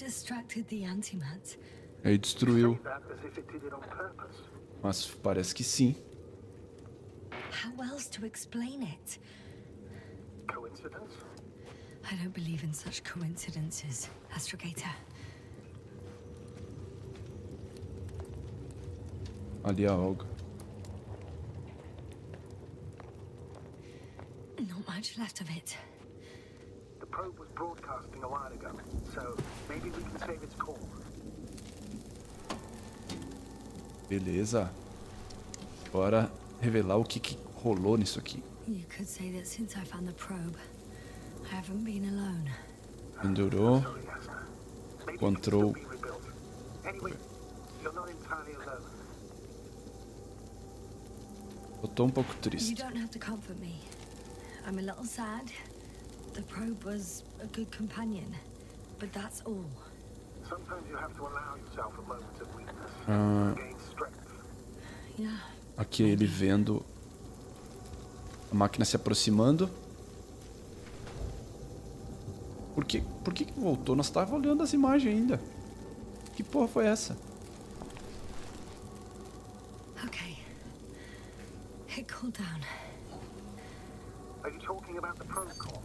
distracted the antimats. Aí destruiu. Say that as if it did it on purpose. Mas parece que sim. How else to explain it? Coincidence? I don't believe in such coincidences, Astrogator. Ali a Olga. Not much left of it. The probe was broadcasting a while ago, so maybe we can save its call. Beleza. Bora revelar o que rolou nisso aqui. You could say that since I found the probe, I haven't been alone. Pendurou. Sorry, Asta. Maybe it can Control. still be rebuilt. Anyway, you're not entirely alone. Eu tô um pouco You triste. don't have to comfort me. I'm a little sad. The probe was a good companion, but that's all. Sometimes you have to allow yourself a moment of weakness to gain strength. Yeah. Aqui é ele vendo a máquina se aproximando. Por quê? Por que voltou? Nós tava olhando as imagens ainda. Que porra foi essa? Okay. It cooled down. Are you talking about the protocol?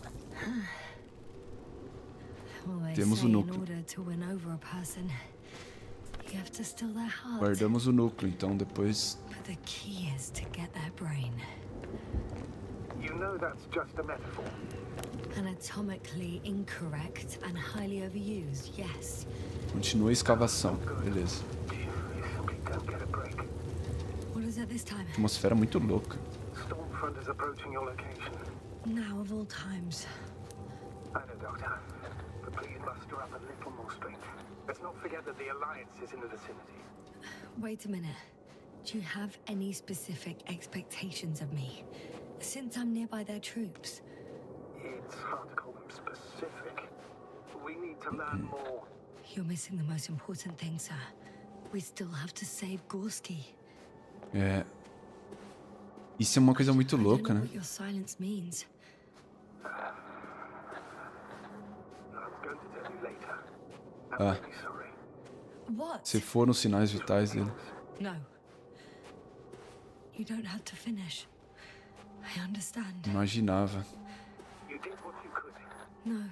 Well, they Temos say o in núcleo. order to win over a person, you have to steal their heart. Guardamos o núcleo, então depois... But the key is to get their brain. You know that's just a metaphor. Anatomically incorrect and highly overused, yes. Continua a escavação. Beleza. You simply don't get a break. What is it this time? Atmosfera muito louca. Stormfront is approaching your location. Now of all times. I know, Doctor. But please muster up a little more strength. Let's not forget that the Alliance is in the vicinity. Wait a minute. Do you have any specific expectations of me? Since I'm nearby their troops. It's hard to call them specific. We need to learn more. You're missing the most important thing, sir. We still have to save Gorski. É... Isso é uma coisa muito I don't louca, know né? what your silence means. I'm going to tell you later. I'm Ah. really sorry. What? Se for nos sinais vitais dele. No. You don't have to finish. I understand. Imaginava. You did what you could. No.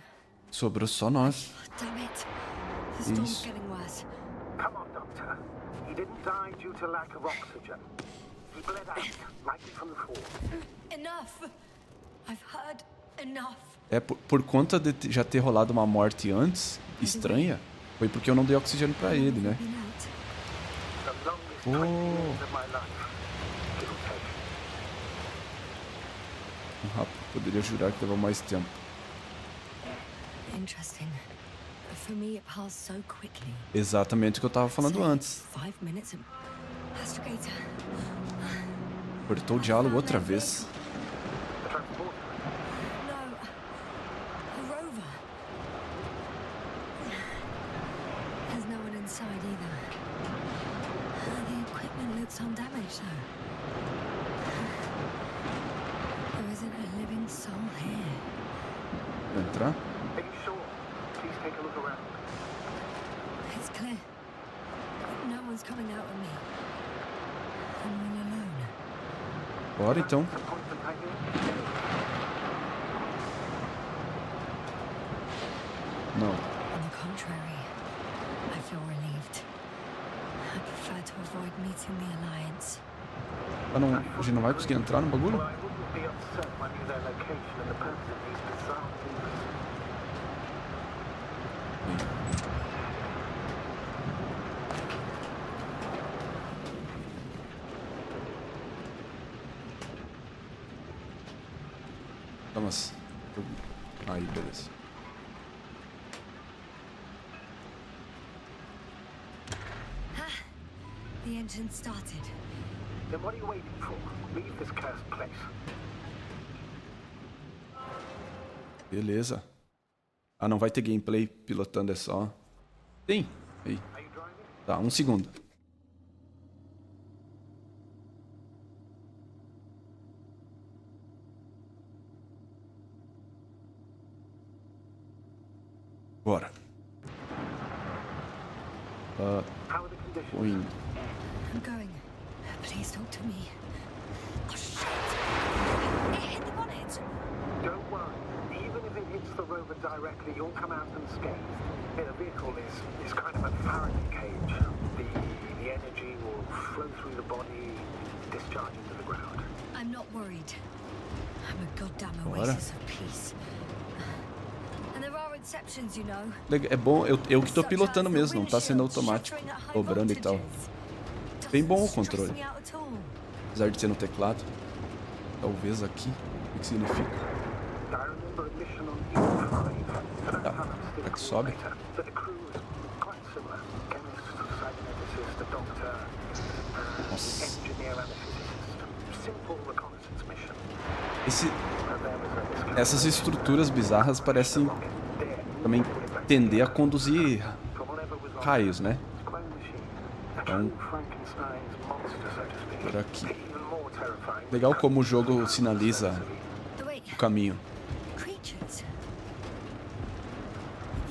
Sobrou só nós. Damn it. The storm's Isso. getting worse. Come on, Doctor. He didn't die due to lack of oxygen. He bled out, likely from the fall. Enough. I've heard enough. É, por conta de já ter rolado uma morte antes, estranha, foi porque eu não dei oxigênio pra ele, né? Been out. The longest Oh. 20 years of my life. Give or take. Poderia jurar que levou mais tempo. Interesting. For me, it passed so quickly. Exatamente o que eu tava falando antes. 5 minutes. Astrogator. Cortou o diálogo outra vez. The transporter. No. A rover. There's no one inside either. The equipment looks undamaged, though. There isn't a living soul here. Vai entrar? Are you sure? Please take a look around. It's clear. No one's coming out with me. I'm all alone. Bora então. Some point of contact here? Não. On the contrary, I feel relieved. I prefer to avoid meeting the Alliance. Ah, não, a gente não vai conseguir entrar no bagulho? Well, I wouldn't be upset if I knew their location and the purpose of these bizarre things. Tá, mas... Aí, beleza. The engine started. Then what are you waiting for? Leave this cursed place. Beleza. Ah, não vai ter gameplay pilotando, é só... Tem. Aí. Are you driving? Tá, 1 segundo. Bora. How are the conditions? Indo. I'm going. Please talk to me. Oh, shit! It hit the bonnet! Don't worry. Even if it hits the rover directly, you'll come out unscathed. The vehicle is kind of a Faraday cage. The energy will flow through the body, discharge into the ground. I'm not worried. I'm a goddamn Bora. oasis of peace. And there are exceptions, you know. É bom, eu que tô pilotando mesmo, não tá sendo automático, dobrando e tal. Bem bom o controle. Apesar de ser no teclado. Talvez aqui. O que significa? Tá, será que sobe? Nossa. Essas estruturas bizarras parecem também tender a conduzir raios, né? Então, por aqui. Legal como o jogo sinaliza o caminho. Creatures.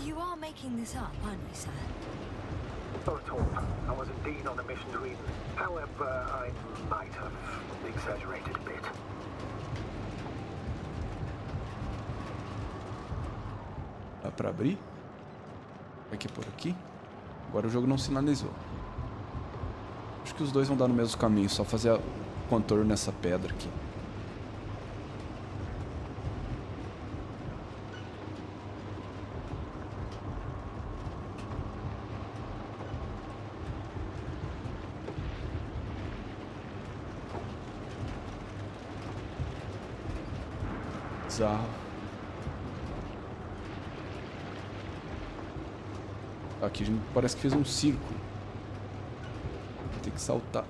You are making this up, aren't you, sir? Not at all. I was indeed on a mission to Eden. However, I might have exaggerated a bit. Dá pra abrir? Vai que por aqui? Agora o jogo não sinalizou. Acho que os dois vão dar no mesmo caminho, só fazer o contorno nessa pedra aqui. Bizarro. Aqui a gente parece que fez um círculo. Vai ter que saltar.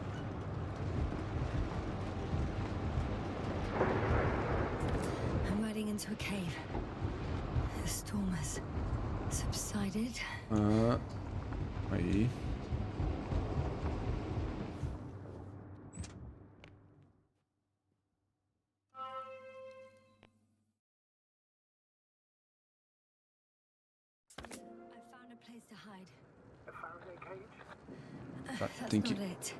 I'm riding into a cave. The storm has subsided. Ah, aí. That's Thank you. not it.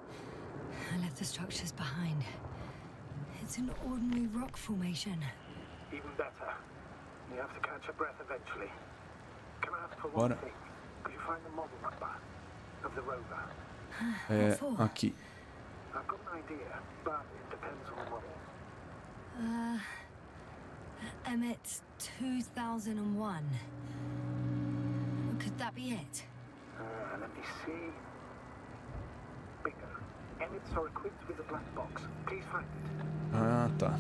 I left the structures behind. It's an ordinary rock formation. Even better. You have to catch your breath eventually. Can I ask for Bora. one thing? Could you find the model number of the rover? É, for? aqui. I've got an idea, but it depends on the model. Emmett 2001. Could that be it? Let me see. Bingo. Emmets are equipped with a black box. Please find it. Ah, tá.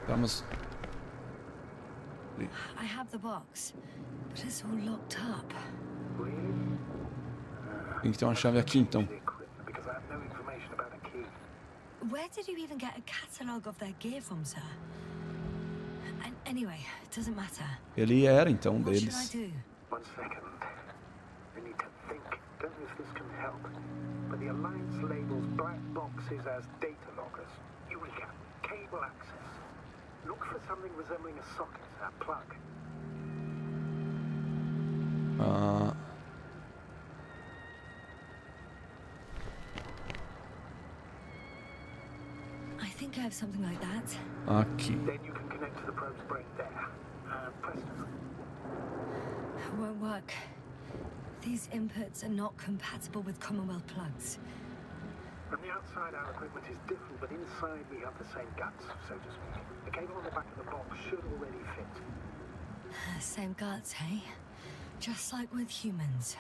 Tá, mas... I have the box, but it's all locked up. Really? Tem que ter uma chave aqui, então. Because I have no information about a key. Where did you even get a catalogue of their gear from, sir? And anyway, it doesn't matter. Ele era, então, What should I deles. do? 1 second. I need to think. Don't know if this can help. But the Alliance labels black boxes as data loggers. Eureka. Cable access. Look for something resembling a socket, a plug. Ah, I think I have something like that. aqui. Then you can connect to the probe's brain there. Presto. won't work. These inputs are not compatible with Commonwealth plugs. From the outside, our equipment is different, but inside we have the same guts, so to speak. The cable on the back of the box should already fit. Same guts, hey? Just like with humans.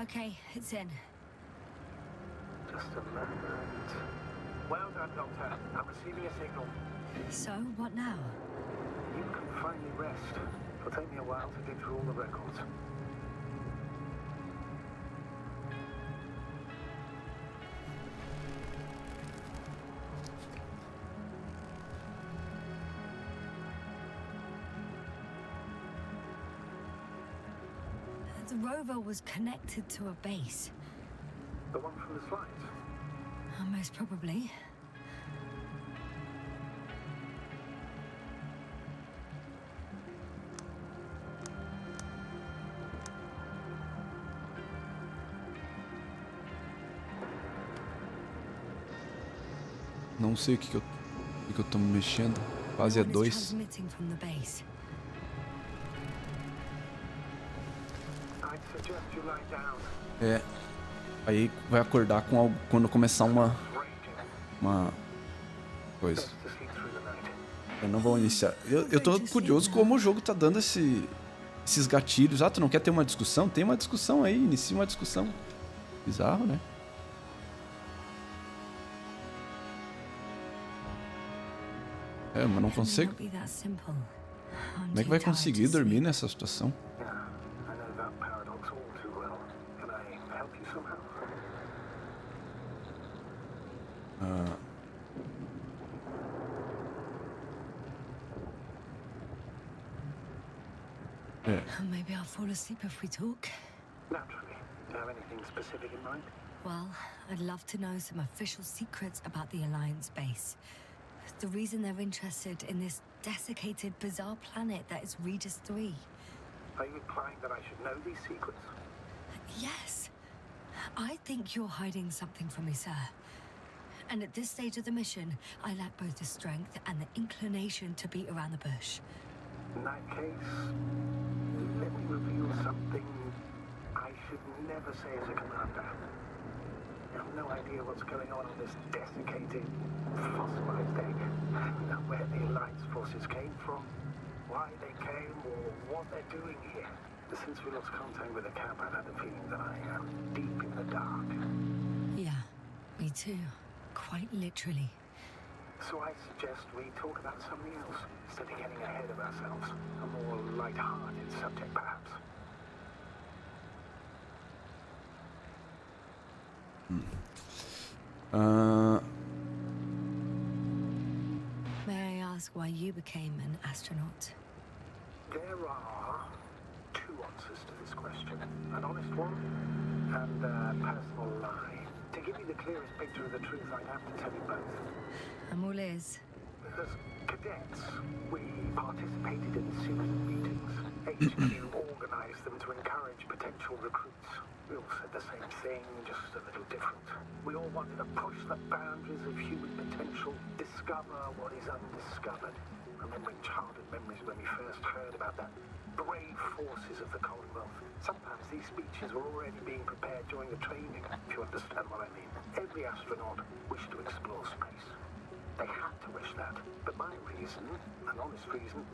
Okay, it's in. Just a moment. Well done, Doctor. I'm receiving a signal. So, what now? You can finally rest. It'll take me a while to dig through all the records. The rover was connected to a base. The one from the slides? Most probably. Não sei o que eu tô mexendo. Quase é 2. Transmitting from the base. I'd suggest you lie down. É. Aí vai acordar com algo quando começar uma coisa. Best to sleep through the night. Eu não vou iniciar. Eu tô curioso como o jogo tá dando esses gatilhos. Ah, tu não quer ter uma discussão? Tem uma discussão aí, inicia uma discussão. Bizarro, né? É, mas não consigo. Como é que vai conseguir dormir nessa situação? Yeah, I know that paradox all too well. Can I help you somehow? Maybe I'll fall asleep if we talk. Naturally. Do you have anything specific in mind? Well, I'd love to know some official secrets about the Alliance base. The reason they're interested in this desiccated, bizarre planet that is Regis 3. Are you implying that I should know these secrets? Yes. I think you're hiding something from me, sir. And at this stage of the mission, I lack both the strength and the inclination to beat around the bush. In that case, let me reveal something I should never say as a commander. I have no idea what's going on this desiccated, fossilized egg. Not where the Alliance forces came from, why they came, or what they're doing here. Since we lost contact with the camp, I've had the feeling that I am deep in the dark. Yeah, me too. Quite literally. So I suggest we talk about something else, instead of getting ahead of ourselves. A more light-hearted subject, perhaps. May I ask why you became an astronaut? There are two answers to this question. An honest one and a personal lie. To give you the clearest picture of the truth, I'd have to tell you both. I'm all ears. As cadets, we participated in a series of meetings. HQ organized them to encourage potential recruits. We all said the same thing, just a little different. We all wanted to push the boundaries of human potential, discover what is undiscovered. Remembering childhood memories when we first heard about the brave forces of the Commonwealth. Sometimes these speeches were already being prepared during the training, if you understand what I mean. Every astronaut wished to explore space. They had to wish that. But my reason, an honest reason,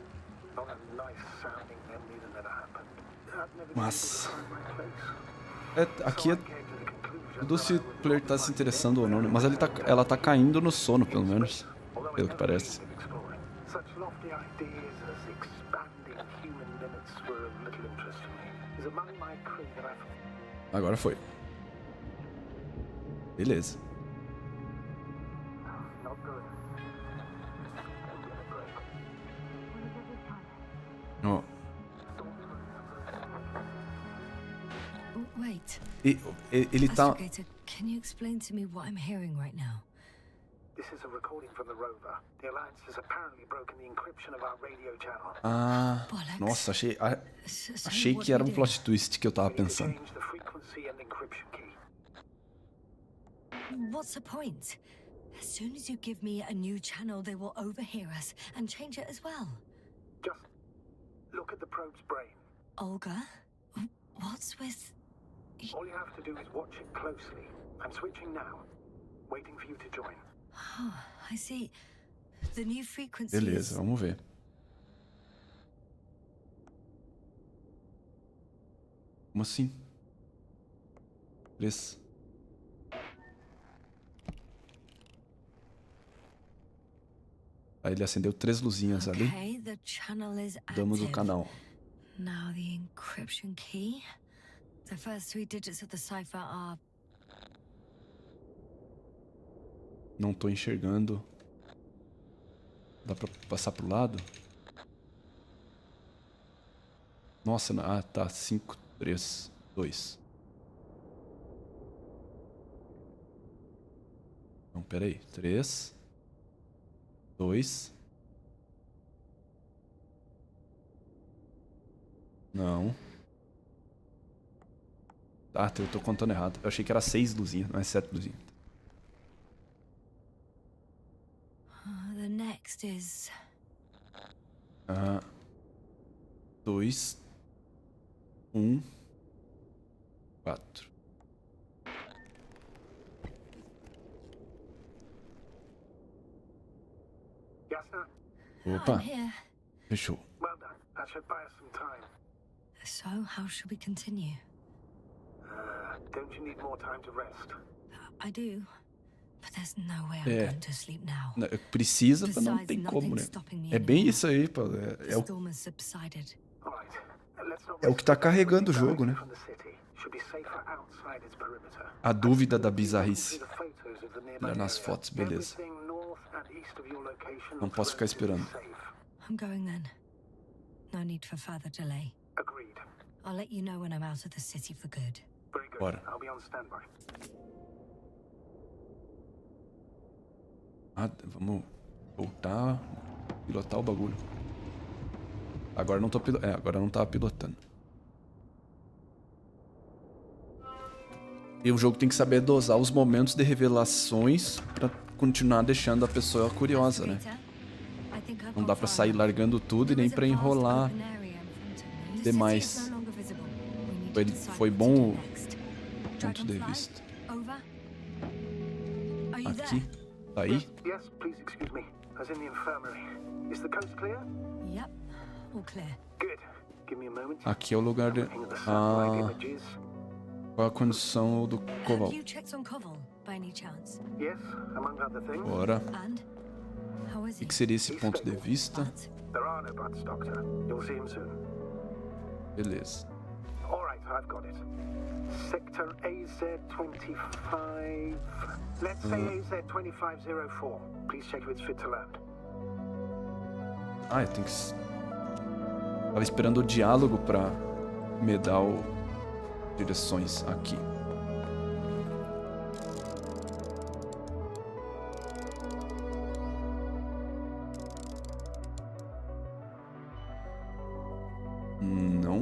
not a nice sounding memory that never happened. I've never been able to find my place. Aqui é tudo se o player tá se interessando ou não, né? Mas ela tá caindo no sono, pelo menos. Pelo que parece. Such lofty ideas as expanding human limits were of little interest to me. It's among my crew that I've... Agora foi. Beleza. Not good. Ó. Wait. Ele tá... Astrogator, can you explain to me what I'm hearing right now? This is a recording from the rover. The Alliance has apparently broken the encryption of our radio channel. Ah, nossa, achei que era um plot twist que eu tava pensando. Change the frequency and encryption key. What's the point? As soon as you give me a new channel, they will overhear us and change it as well. Just look at the probe's brain. Olga, what's with... All you have to do is watch it closely. I'm switching now. Waiting for you to join. Oh, I see. The new frequency. Beleza, vamos ver. Como assim? 3. Aí ele acendeu 3 luzinhas ali. Okay, the channel is Damos o active. canal. Now the encryption key. The first 3 digits of the cipher are... Não tô enxergando. Dá pra passar pro lado? Nossa, ah, tá. 5, 3, 2. Não, peraí. 3, 2. Não. Ah, eu tô contando errado. Eu achei que era 6 luzinhas, não é 7 luzinhas. The next is... 2, 1, 4. Yasna? Opa, I'm here. fechou. Well done. That should buy us some time. So, how should we continue? Don't you need more time to rest? I do. But there's no way I'm going to sleep now. Precisa, mas não tem como, né? É bem isso aí, pô. The storm has subsided. All right. Let's not É o que tá carregando o jogo, né? from the city. Should be safer outside its perimeter. A dúvida da bizarrice. See the photos of the nearby Olha nas area. fotos, beleza. Everything north and east of your location Não posso ficar looks relatively esperando. safe. I'm going then. No need for further delay. Agreed. I'll let you know when I'm out of the city for good. Very good. Bora. I'll be on standby. Ah, vamos voltar, pilotar o bagulho. Agora não tô agora não tava pilotando. E o jogo tem que saber dosar os momentos de revelações pra continuar deixando a pessoa curiosa, né? Não dá pra sair largando tudo e nem pra enrolar demais. Foi bom o ponto de vista. Aqui, tá aí? Yes, please excuse me. I was in the infirmary. Is the coast clear? Yep, all clear. Good. Give me a moment. Aqui é o lugar de... Looking at the satellite Ah, images. qual a condição do Koval? Have you checked on Koval, by any chance? Yes, among other things. Bora. And? How is O he? que seria esse ponto de vista? But There are no buts, Doctor. You'll see him soon. Beleza. All right, I've got it. Sector AZ-25. Let's say AZ-2504. Please check if it's fit to land. Ah, eu tenho que... Tava esperando o diálogo pra me dar direções aqui. Não.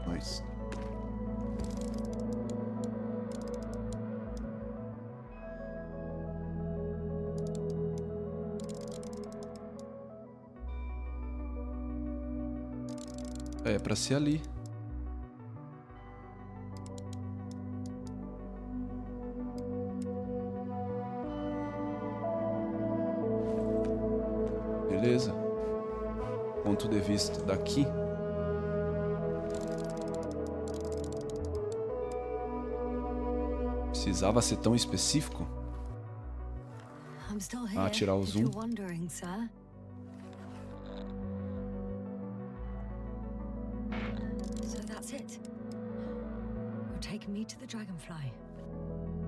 Mas... É pra ser ali. Beleza. Ponto de vista daqui. Precisava ser tão específico? I'm still here. Tirar o if zoom. you're wondering, sir. So that's it. You're taking me to the Dragonfly.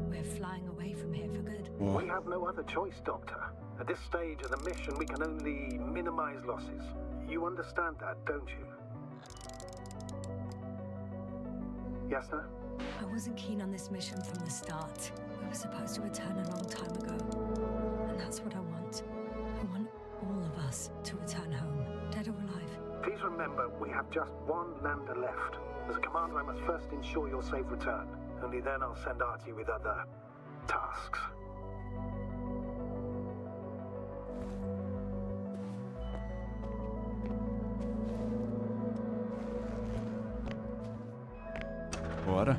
We're flying away from here for good. Ó, We have no other choice, Doctor. At this stage of the mission, we can only minimize losses. You understand that, don't you? Yes, sir? I wasn't keen on this mission from the start. We were supposed to return a long time ago. And that's what I want. I want all of us to return home, dead or alive. Please remember, we have just one lander left. As a commander, I must first ensure your safe return. Only then I'll send Artie with other tasks. Bora.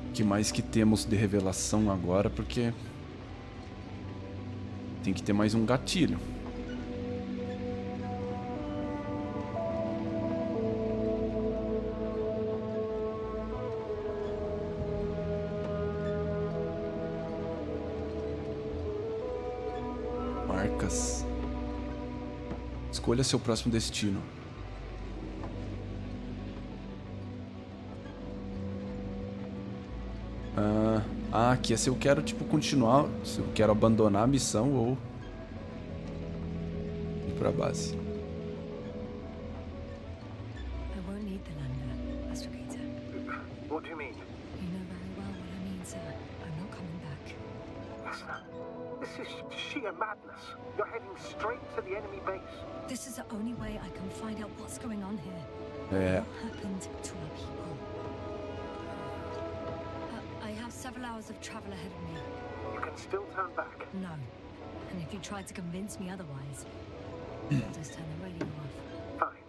O que mais que temos de revelação agora, porque tem que ter mais um gatilho. Marcas. Escolha seu próximo destino. Aqui é se eu quero, tipo, continuar, se eu quero abandonar a missão ou ir pra base. I won't need the lander, Astrogator. What do you mean? You know very well what I mean, sir. I'm not coming back. Yasna, this is sheer madness. You're heading straight to the enemy base. This is the only way I can find out what's going on here. É. What happened to our people? I have several hours of travel ahead of me. You can still turn back. No. And if you try to convince me otherwise, I'll just turn the radio off. Fine.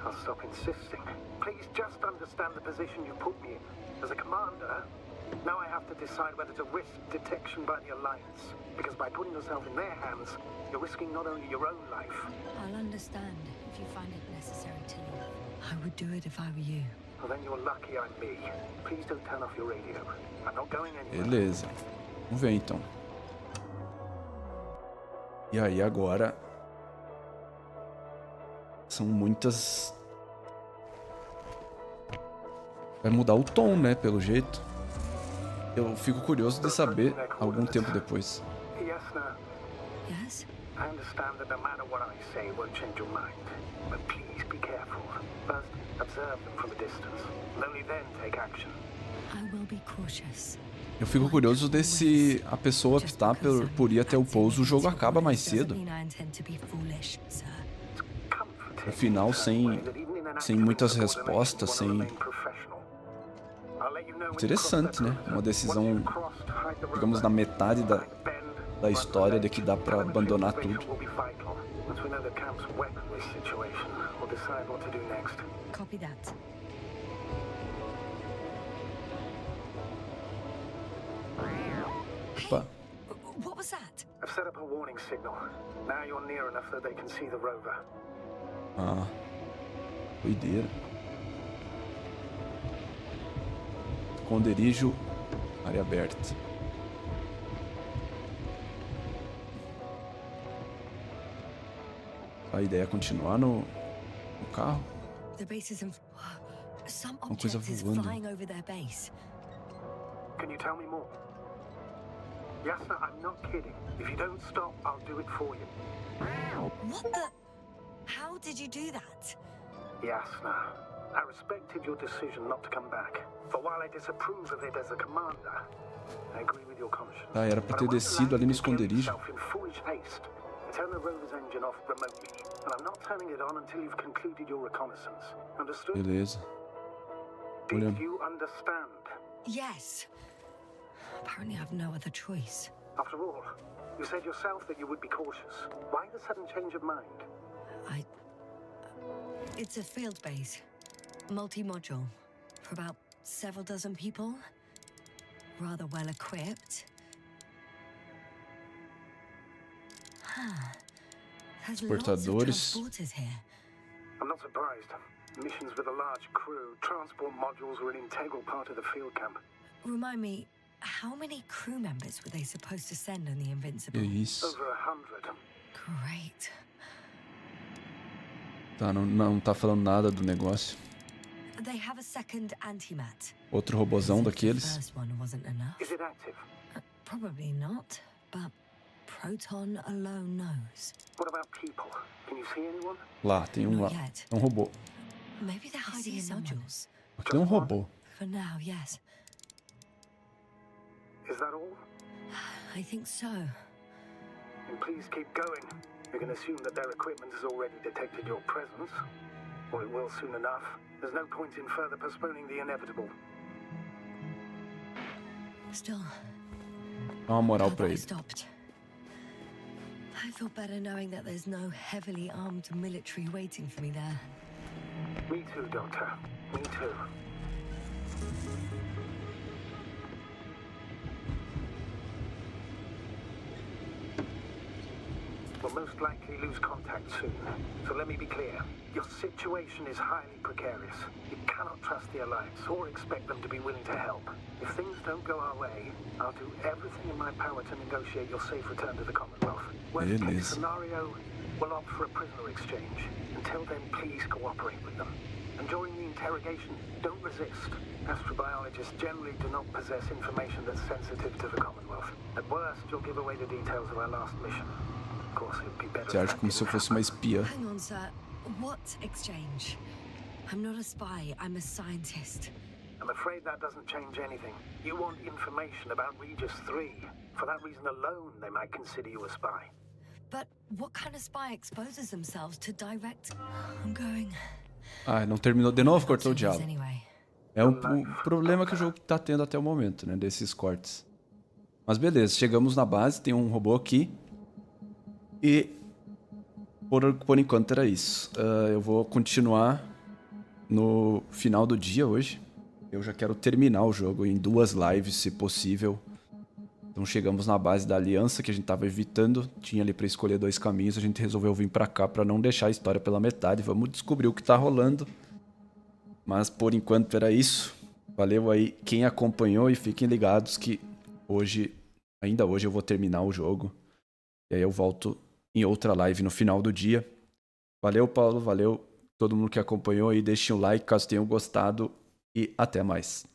I'll stop insisting. Please just understand the position you put me in. As a commander, now I have to decide whether to risk detection by the Alliance. Because by putting yourself in their hands, you're risking not only your own life. I'll understand if you find it necessary to leave. I would do it if I were you. Well, then you're lucky I'm me. Please don't turn off your radio. I'm not going anywhere. Beleza. Vamos ver então. E aí agora são muitas. Vai mudar o tom, né? Pelo jeito. Eu fico curioso de saber algum tempo depois. Yasna, Yes? I understand that no matter what I say won't change your mind. But please be careful. First, observe them from a distance. And only then take action. I will be cautious. Eu fico curioso de se a pessoa optar por ir até o pouso, o jogo acaba mais cedo. No final, sem muitas respostas, sem... Interessante, né? Uma decisão, digamos, na metade da história de que dá pra abandonar tudo. Copy that. Opa. What was that? I've set up a warning signal. Now you're near enough that they can see the rover. Ah, doideira. Esconderijo, área aberta. A ideia é continuar no carro? The base is some Uma coisa object is voando. flying over their base. Can you tell me more? Yasna, I'm not kidding. If you don't stop, I'll do it for you. What the? How did you do that? Yasna, I respected your decision not to come back. For while I disapprove of it as a commander, I agree with your conscience. Ah, era pra ter descido ali no esconderijo. In foolish haste. Turn the rover's engine off remotely, and I'm not turning it on until you've concluded your reconnaissance. Understood? Beleza. Did you understand? Yes. Apparently I have no other choice. After all, you said yourself that you would be cautious. Why the sudden change of mind? It's a field base. Multi-module. For about several dozen people. Rather well equipped. There's lots of Transportadores. transporters here. I'm not surprised. Missions with a large crew, transport modules were an integral part of the field camp. Remind me, how many crew members were they supposed to send on the Invincible? Que isso. Over 100. Great. Tá, não tá falando nada do negócio. They have a second antimat. Outro robozão As if the daqueles. first one wasn't enough. Is it active? Probably not, but Proton alone knows. What about people? Can you see anyone? Lá, tem um lá. É um robô. Maybe they're hiding in nodules. Aqui é um robô. For now, yes. Is that all? I think so. Then please keep going. You can assume that their equipment has already detected your presence. Or it will soon enough. There's no point in further postponing the inevitable. Still, Dá uma moral glad pra that I ele. stopped. I feel better knowing that there's no heavily armed military waiting for me there. Me too, Doctor. Me too. We'll most likely lose contact soon. So let me be clear. Your situation is highly precarious. You cannot trust the Alliance or expect them to be willing to help. If things don't go our way, I'll do everything in my power to negotiate your safe return to the Commonwealth. Worst case scenario, we'll opt for a prisoner exchange. Until then, please cooperate with them. And during the interrogation, don't resist. Astrobiologists generally do not possess information that's sensitive to the Commonwealth. At worst, you'll give away the details of our last mission. Of course, it'd be better. Você acha como se eu fosse uma espia? Hang on, sir. What exchange? I'm not a spy, I'm a scientist. I'm afraid that doesn't change anything. You want information about Regis 3. For that reason alone, they might consider you a spy. But what kind of spy exposes themselves to direct... I'm going... Ah, não terminou de novo, cortou o diálogo. Anyway. É o problema que o jogo tá tendo até o momento, né? Desses cortes. Mas beleza, chegamos na base, tem um robô aqui. E por enquanto era isso. Eu vou continuar no final do dia hoje. Eu já quero terminar o jogo em 2 lives, se possível. Então chegamos na base da aliança que a gente tava evitando. Tinha ali pra escolher 2 caminhos. A gente resolveu vir pra cá pra não deixar a história pela metade. Vamos descobrir o que tá rolando. Mas por enquanto era isso. Valeu aí quem acompanhou e fiquem ligados que hoje, ainda hoje eu vou terminar o jogo. E aí eu volto em outra live no final do dia. Valeu, Paulo. Valeu todo mundo que acompanhou aí. Deixem o like caso tenham gostado. E até mais.